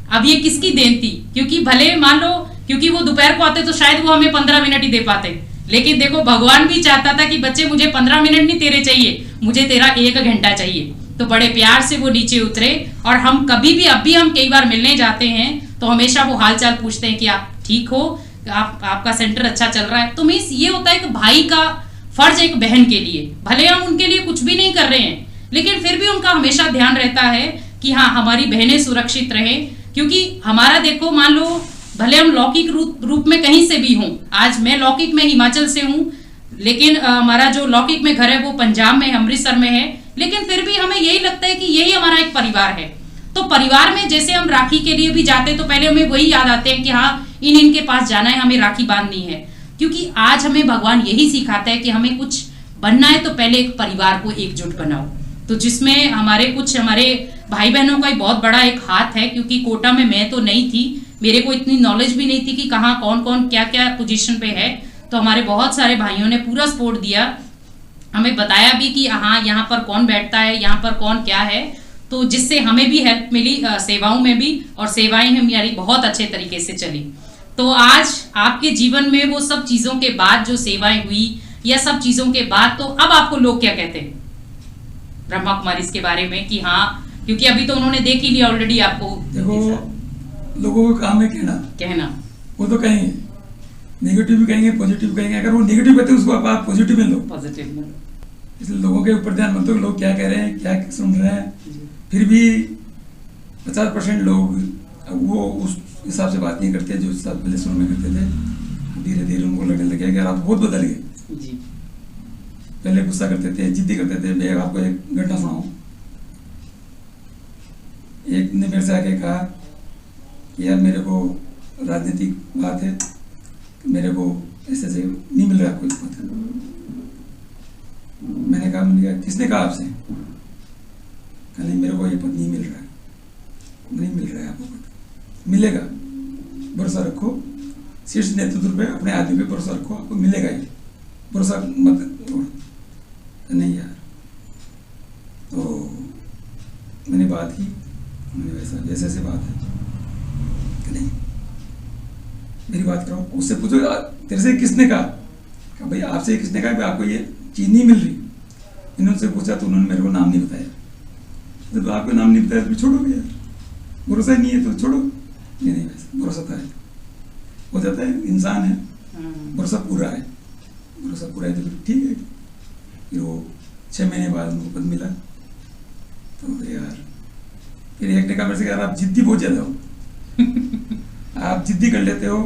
अब ये किसकी देन थी, क्योंकि भले मान लो क्योंकि वो दोपहर को आते तो शायद वो हमें 15 मिनट ही दे पाते, लेकिन देखो भगवान भी चाहता था कि बच्चे मुझे 15 मिनट नहीं तेरे चाहिए, मुझे तेरा 1 घंटा चाहिए। तो बड़े प्यार से वो नीचे उतरे, और हम कभी भी, अब भी हम कई बार मिलने जाते हैं तो हमेशा वो हालचाल पूछते हैं कि आप ठीक हो, आपका सेंटर अच्छा चल रहा है। तो मीन्स ये होता है कि भाई का फर्ज एक बहन के लिए, भले हम उनके लिए कुछ भी नहीं कर रहे हैं, लेकिन फिर भी उनका हमेशा ध्यान रहता है कि हाँ हमारी बहनें सुरक्षित रहें। क्योंकि हमारा देखो, मान लो भले हम लौकिक रूप में कहीं से भी हों, आज मैं लौकिक में हिमाचल से हूँ, लेकिन हमारा जो लौकिक में घर है वो पंजाब में, अमृतसर में है, लेकिन फिर भी हमें यही लगता है कि यही हमारा एक परिवार है। तो परिवार में जैसे हम राखी के लिए भी जाते हैं तो पहले हमें वही याद आते हैं कि हाँ इनके पास जाना है, हमें राखी बांधनी है, क्योंकि आज हमें भगवान यही सिखाता है कि हमें कुछ बनना है तो पहले एक परिवार को एकजुट बनाओ। तो जिसमें हमारे भाई बहनों का बहुत बड़ा एक हाथ है, क्योंकि कोटा में मैं तो नहीं थी, मेरे को इतनी नॉलेज भी नहीं थी कि कहाँ कौन क्या क्या पोजीशन पे है। तो हमारे बहुत सारे भाइयों ने पूरा सपोर्ट दिया, हमें बताया भी कि हाँ यहाँ पर कौन बैठता है, यहाँ पर कौन क्या है, तो जिससे हमें भी हेल्प मिली सेवाओं में भी, और सेवाएं हमारी बहुत अच्छे तरीके से चली। तो आज आपके जीवन में वो सब चीज़ों के बाद जो सेवाएं हुई या सब चीज़ों के बाद, तो अब आपको लोग क्या कहते हैं ब्रह्मा कुमारी के बारे में, कि हाँ, क्योंकि अभी तो उन्होंने देख ही लिया ऑलरेडी आपको। देखो लोगों का काम है कहना, वो तो कहेंगे, नेगेटिव भी कहेंगे, पॉजिटिव कहेंगे। अगर वो नेगेटिव कहते हैं उसको आप पॉजिटिव में लो, पॉजिटिव में लो। इसलिए लोगों के ऊपर ध्यान मत दो, लोग क्या कह रहे हैं, क्या सुन रहे हैं। फिर भी 50% लोग वो उस हिसाब से बात नहीं करते जो हिसाब पहले शुरू में करते थे। धीरे धीरे उनको लगने लगे कि आप बहुत बदल गए। पहले गुस्सा करते थे, जिद्दी करते थे। मैं आपको एक घटना सुनाऊं। एक ने मेरे से आके कहा कि यार मेरे को राजनीतिक बात है, मेरे को ऐसे नहीं मिल रहा कोई पद। मैंने कहा किसने कहा आपसे? कहा नहीं, मेरे को ये पद नहीं मिल रहा है, नहीं मिल रहा है आपको पद। मिलेगा, भरोसा रखो, शीर्ष नेतृत्व पे, अपने आदमी पे भरोसा रखो, आपको मिलेगा ही, भरोसा मत तोड़। नहीं यार, तो मैंने बात की, मैंने वैसे बात है कि नहीं मेरी बात करो, उससे पूछो तेरे से किसने कहा भाई आपसे किसने कहा कि आपको ये चीज़ नहीं मिल रही। इन्होंने से पूछा तो उन्होंने मेरे को नाम नहीं बताया। जब आपको नाम नहीं बताया तो छोड़ोगे यार, भरोसा ही नहीं है तो छोड़ो। नहीं वैसे भरोसा था है, हो जाता है, इंसान है, भरोसा पूरा है, भरोसा पूरा है तो फिर ठीक है। फिर वो 6 महीने बाद उनको पद मिला। तो यार फिर एक ने कहा मेरे से, यार आप जिद्दी बहुत ज़्यादा हो आप जिद्दी कर लेते हो,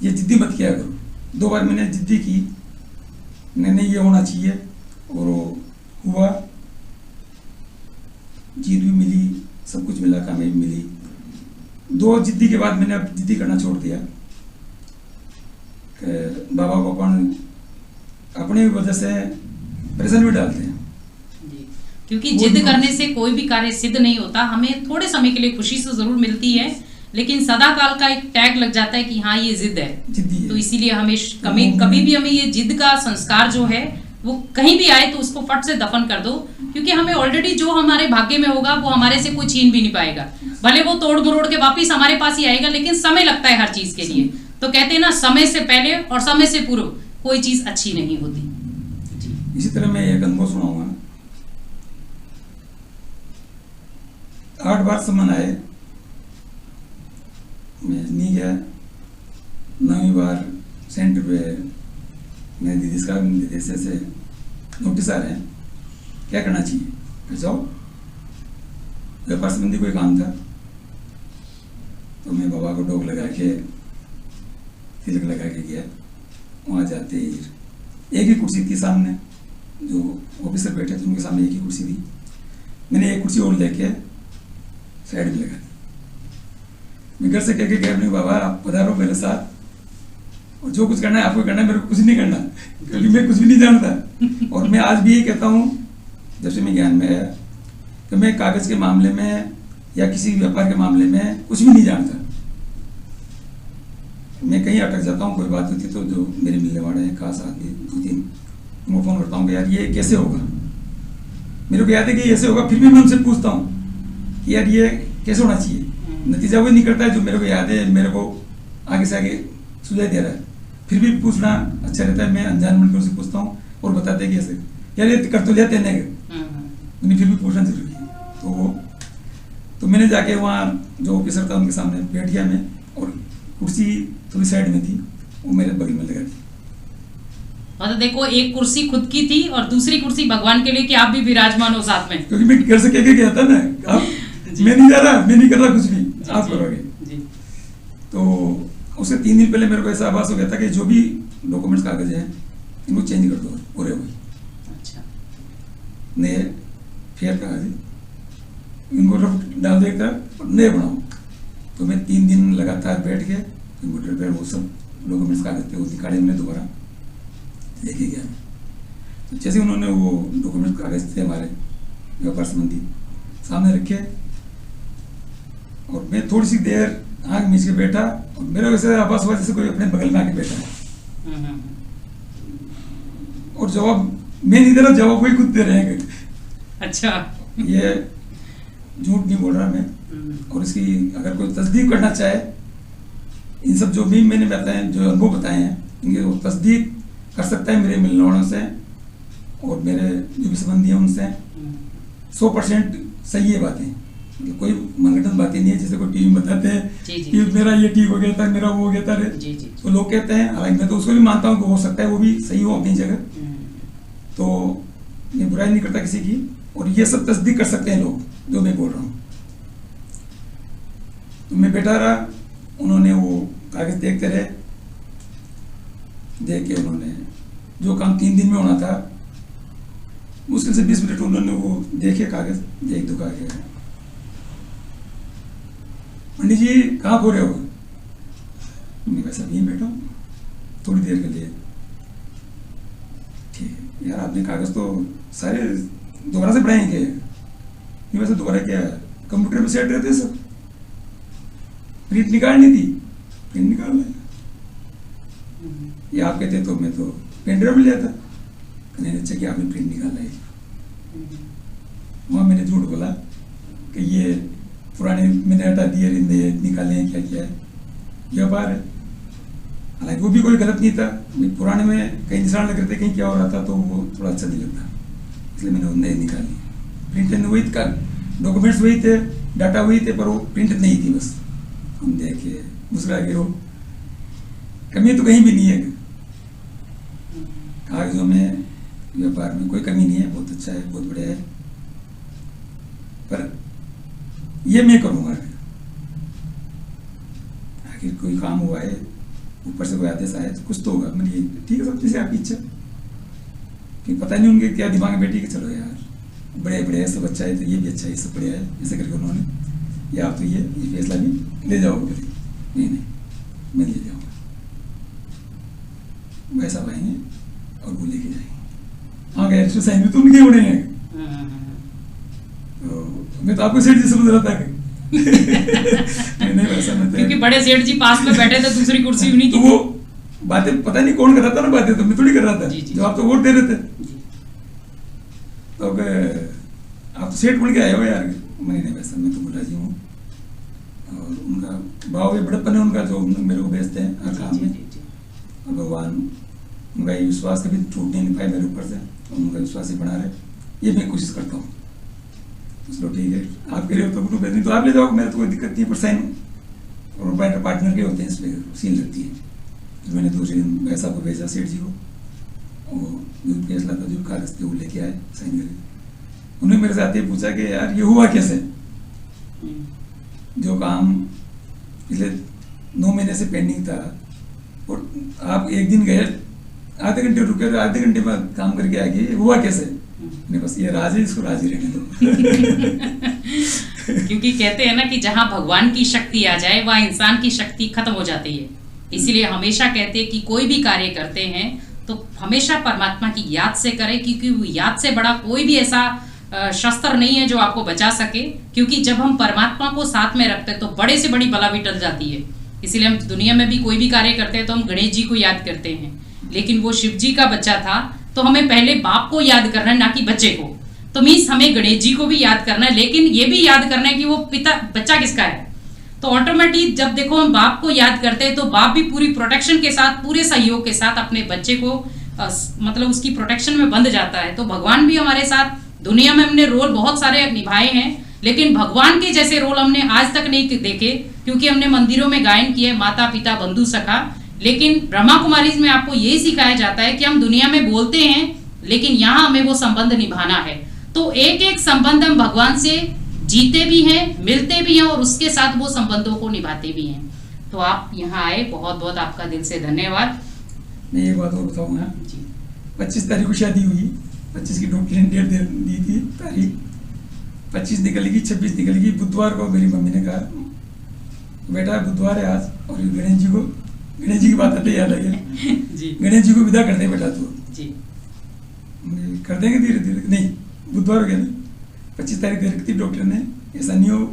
ये जिद्दी मत किया करो। 2 बार मैंने जिद्दी की, नहीं ये होना चाहिए, और वो हुआ, जीत भी मिली, सब कुछ मिला, कामयाबी मिली। 2 जिद्दी के बाद मैंने अब जिद्दी करना छोड़ दिया कि बाबा को अपने वजह से प्रेशर भी डालते हैं, क्योंकि जिद करने से कोई भी कार्य सिद्ध नहीं होता। हमें थोड़े समय के लिए खुशी से जरूर मिलती है, लेकिन सदा काल का एक टैग लग जाता है कि हाँ ये जिद है, तो इसीलिए हमें कभी भी हमें ये जिद का संस्कार जो है वो कहीं भी आए तो उसको फट से दफन कर दो, क्योंकि हमें ऑलरेडी जो हमारे भाग्य में होगा वो हमारे से कोई छीन भी नहीं पाएगा। भले वो तोड़ मरोड़ के वापिस हमारे पास ही आएगा, लेकिन समय लगता है हर चीज के लिए। तो कहते हैं ना, समय से पहले और समय से पूर्व कोई चीज अच्छी नहीं होती। इसी तरह मैं एक अनुभव सुनाऊंगा। 8 बार समन आए, मैं नहीं गया। 9वीं बार सेंटर पे मैं दीदी से नोटिस आ रहे हैं, क्या करना चाहिए? फिर जाओ, व्यापार संबंधी कोई काम था तो मैं बाबा को डोक लगा के तिलक लगा के गया। वहाँ जाते ही एक ही कुर्सी थी सामने, जो ऑफिसर बैठे थे उनके सामने एक ही कुर्सी थी। मैंने एक कुर्सी और लेके साइड में लगा दी। मैं घर से कह के गया, बाबा आप पधारो मेरे साथ, और जो कुछ करना है आपको करना है, मेरे को कुछ नहीं करना, क्योंकि मैं कुछ भी नहीं जानता। और मैं आज भी ये कहता हूँ, जब से मैं ज्ञान में आया, कि मैं कागज के मामले में या किसी व्यापार के मामले में कुछ भी नहीं जानता। मैं कहीं अटक जाता हूँ, कोई बात होती तो जो मेरे मिलने वाले हैं खास आदमी 2-3 मैं फोन करता हूँ कि यार ये कैसे होगा। मेरे को याद है कि ऐसे होगा, फिर भी मैं उनसे पूछता हूँ कि यार ये कैसे होना चाहिए। नतीजा वो नहीं करता है जो मेरे को याद है, मेरे को आगे से आगे सुझाव दे रहा है, फिर भी पूछना अच्छा रहता है। मैं अनजान मन से पूछता हूँ और बताते हैं कैसे, यार ये कर तो लिया तेने का, फिर भी पूछना जरूरी है। तो मैंने जाके वहाँ जो ऑफिसर था उनके सामने बैठ गया मैं, और कुर्सी थोड़ी साइड में थी, वो मेरे बगल में लगा दी। मतलब देखो, एक कुर्सी खुद की थी और दूसरी कुर्सी भगवान के लिए कि आप भी विराजमान हो साथ में। क्योंकि मैं घर से कह के गया था ना, आप मैं नहीं जा रहा, मैं नहीं कर रहा कुछ भी, आप करोगे। तो उससे 3 दिन पहले मेरे को ऐसा आभास हो गया था कि जो भी डॉक्यूमेंट्स कागज हैं इनको चेंज कर दो पूरे हुए। अच्छा, नए फेयर कागज इनको रफ डाल दो एक तरफ और नए बनाओ। तो मैं 3 दिन लगातार बैठ के कंप्यूटर पर वो सब डॉक्यूमेंट्स कागज थे वो निकाले, मैंने दोबारा लेके गया। तो जैसे उन्होंने वो डॉक्यूमेंट कागज थे हमारे व्यापार संबंधी सामने रखे, और मैं थोड़ी सी देर आँख मीच के बैठा, और मेरा वैसे आभास हुआ जैसे कोई अपने बगल में आके बैठा है, और जवाब मैं नहीं दे रहा, जवाब वही खुद दे रहे हैं। अच्छा, ये झूठ नहीं बोल रहा मैं। और इसकी अगर कोई तस्दीक करना चाहे, इन सब जो भी मैंने बताए, जो अनुभव बताए हैं, इनकी वो तस्दीक कर सकता है मेरे मिलने वालों से और मेरे जो भी संबंधी हैं उनसे। 100% सही है बातें, मतलब कोई मनगढ़ंत बातें नहीं है जैसे कोई टीवी में बताते हैं कि मेरा ये ठीक हो गया था, मेरा वो हो गया था। तो लोग कहते हैं, हालांकि मैं तो उसको भी मानता हूँ कि हो सकता है वो भी सही हो अपनी जगह, तो मैं बुराई नहीं करता किसी की। और ये सब तस्दीक कर सकते हैं लोग जो मैं बोल रहा हूँ। तो मैं बैठा रहा, उन्होंने वो कागज देखते रहे, देख के उन्होंने जो काम 3 दिन में होना था, मुश्किल से 20 मिनट उन्होंने वो देखे कागज, देख दुखा के, पंडित जी कहाँ खो रहे हो? मैं वैसा नहीं बैठा हूँ थोड़ी देर के लिए। ठीक है यार, आपने कागज तो सारे दोबारा से पढ़ाए क्या? नहीं वैसे दोबारा क्या, कंप्यूटर में सेट रहते सब, प्रिंट निकालनी थी, प्रिंट निकाल लिया। ये आप कहते तो मैं तो पेन ड्राइव लिया था, कहने अच्छा कि आपने प्रिंट निकाला है। वहाँ मैंने झूठ बोला कि ये पुराने मैंने हटा दिए, निकाले हैं, क्या किया है। व्यापार है। हालांकि वो भी कोई गलत नहीं था, पुराने में कहीं निशान लग रहे थे, कहीं क्या हो रहा था, तो वो थोड़ा अच्छा नहीं लगता, इसलिए मैंने वो नए निकाल लिया। प्रिंट एंड वही था, डॉक्यूमेंट्स वही थे, डाटा वही थे, पर वो प्रिंट नहीं थी। बस हम देखे मुस्कुरा के, वो कमी तो कहीं भी नहीं है, कागजों में व्यापार में कोई कमी नहीं है, बहुत अच्छा है, बहुत बढ़िया है। पर ये मैं करूँगा, आखिर कोई काम हुआ है, ऊपर से कोई आदेश आया तो कुछ तो होगा। मैंने ठीक है, सब चीज़ें आपकी इच्छा, कि पता नहीं उनके क्या दिमाग में बैठी कि चलो यार बढ़िया बढ़िया सब अच्छा है, तो ये भी अच्छा है, ये सब बढ़िया है, ऐसे करके उन्होंने, या आप तो ये फैसला भी ले जाओगे। नहीं नहीं, मैं ले जाऊँगा, वैसा पाएंगे और वो लेके जाएंगे। हाँ गैर साइन भी तो उनके होने हैं, तो मैं तो आपको सेठ जी समझ रहा था कि नहीं वैसा मैं तो, क्योंकि बड़े सेठ जी पास में बैठे थे, दूसरी कुर्सी उन्हीं की। तो वो बातें पता नहीं कौन कर रहा था ना, बातें तो मैं थोड़ी कर रहा था, जो आप तो वोट दे रहे थे। तो आप तो सेठ बन के आए हो यार। मैंने नहीं, वैसा मैं तो बुला जी हूँ, और उनका भाव ये बड़प्पन है उनका, जो मेरे को भेजते हैं हर काम में, और भगवान उनका ये विश्वास कभी टूटने नहीं पाए मेरे ऊपर से, और उनका विश्वास ही बना रहे, ये मैं कोशिश करता हूँ। चलो ठीक है, आप कह रहे हो तो ग्रुप भेजनी तो आप ले जाओ, मेरे तो कोई दिक्कत नहीं है, पर साइन और पार्टनर के होते हैं, इसमें सीन लगती है। तो मैंने दूसरे दिन पैसा को भेजा सेठ जी को, वो जो फैसला था, जो कागज थे वो लेके आए, साइन करके। उन्होंने मेरे से आते ही पूछा कि यार ये हुआ कैसे, जो काम पिछले 9 महीने से पेंडिंग था, और आप एक दिन गए, आधे घंटे रुके और आधे घंटे बाद काम करके आ गए, हुआ कैसे? नहीं बस ये राज है, इसको राज ही रहने दो। क्योंकि कहते हैं ना कि जहां भगवान की शक्ति आ जाए वहां इंसान की शक्ति खत्म हो जाती है। इसीलिए हमेशा कहते हैं कि कोई भी कार्य करते हैं तो हमेशा परमात्मा की याद से करें, क्योंकि वो याद से बड़ा कोई भी ऐसा शस्त्र नहीं है जो आपको बचा सके। क्योंकि जब हम परमात्मा को साथ में रखते हैं तो बड़े से बड़ी बला भी टल जाती है। इसीलिए हम दुनिया में भी कोई भी कार्य करते हैं तो हम गणेश जी को याद करते हैं, लेकिन वो शिव जी का बच्चा था, तो हमें पहले बाप को याद करना है, ना कि बच्चे को। तो मीन्स हमें गणेश जी को भी याद करना है, लेकिन ये भी याद करना है कि वो बच्चा किसका है। तो ऑटोमेटिक जब देखो हम बाप को याद करते हैं तो बाप भी पूरी प्रोटेक्शन के साथ, पूरे सहयोग के साथ अपने बच्चे को मतलब उसकी प्रोटेक्शन में बंध जाता है। तो भगवान भी हमारे साथ, दुनिया में हमने रोल बहुत सारे निभाए हैं, लेकिन भगवान के जैसे रोल हमने आज तक नहीं देखे, क्योंकि हमने मंदिरों में गायन किए, माता पिता बंधु सखा, लेकिन ब्रह्मा कुमारीज में आपको यही सिखाया जाता है कि हम दुनिया में बोलते हैं, लेकिन यहाँ हमें वो संबंध निभाना है। तो एक एक संबंध हम भगवान से जीते भी हैं, मिलते भी हैं, और उसके साथ वो संबंधों को निभाते भी हैं। तो आप यहाँ आए, बहुत बहुत आपका दिल से धन्यवाद। मैं एक बात और बताऊंगा, 25 तारीख को शादी हुई, 25 की डॉक्टर ने डेट दी थी तारीख, 25 निकल गई, 26 निकल गई। बुधवार को मेरी मम्मी ने कहा बेटा बुधवार है आज, और गणेश जी की बात आते याद आ गया, गणेश जी को विदा कर दे बेटा तू जी। कर देंगे धीरे धीरे, नहीं बुधवार हो गया ना, 25 तारीख दे रखी थी डॉक्टर ने, ऐसा नहीं हो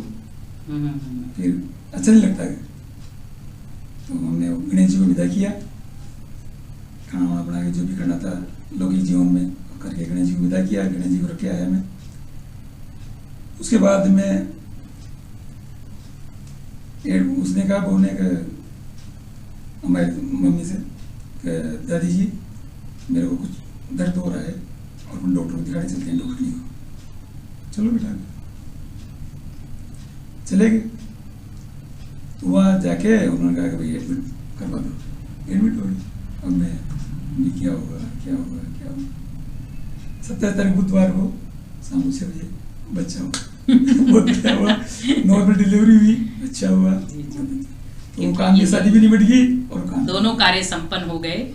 फिर अच्छा नहीं लगता है। तो हमने गणेश जी को विदा किया, खाना वाना बना के जो भी करना था लौकिक जीवन में करके गणेश जी को विदा किया, गणेश जी को रख के आया मैं। उसके बाद में उसने कहा, बहू ने हमारी मम्मी से, दादी जी मेरे को कुछ दर्द हो रहा है और हम डॉक्टर को दिखाने चलते हैं, डॉक्टर को। चलो बेटा, चले गए। तो वहाँ जाके उन्होंने कहा कि भाई एडमिट करवा दो, एडमिट हो गई। अब मैं क्या होगा क्या होगा क्या होगा। 27 तारीख बुधवार को शाम को 6 बजे बच्चा हुआ। बहुत अच्छा हुआ, नॉर्मल डिलीवरी हुई, अच्छा हुआ। तो काम की शादी भी निपट गई और काम दोनों कार्य संपन्न हो गए।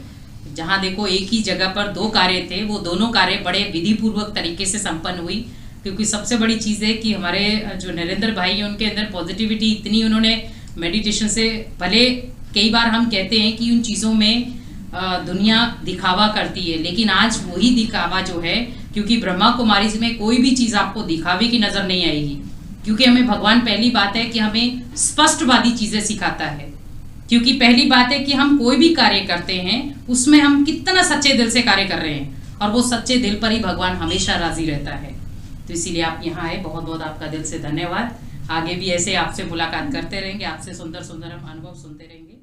जहाँ देखो एक ही जगह पर 2 कार्य थे, वो दोनों कार्य बड़े विधि पूर्वक तरीके से संपन्न हुई। क्योंकि सबसे बड़ी चीज़ है कि हमारे जो नरेंद्र भाई हैं उनके अंदर पॉजिटिविटी इतनी, उन्होंने मेडिटेशन से, भले कई बार हम कहते हैं कि उन चीज़ों में दुनिया दिखावा करती है, लेकिन आज वही दिखावा जो है, क्योंकि ब्रह्मा कुमारीज में कोई भी चीज़ आपको दिखावे की नज़र नहीं आएगी। क्योंकि हमें भगवान, पहली बात है कि हमें स्पष्टवादी चीज़ें सिखाता है। क्योंकि पहली बात है कि हम कोई भी कार्य करते हैं उसमें हम कितना सच्चे दिल से कार्य कर रहे हैं, और वो सच्चे दिल पर ही भगवान हमेशा राजी रहता है। तो इसीलिए आप यहाँ आए, बहुत बहुत आपका दिल से धन्यवाद। आगे भी ऐसे आपसे मुलाकात करते रहेंगे, आपसे सुंदर सुंदर हम अनुभव सुनते रहेंगे।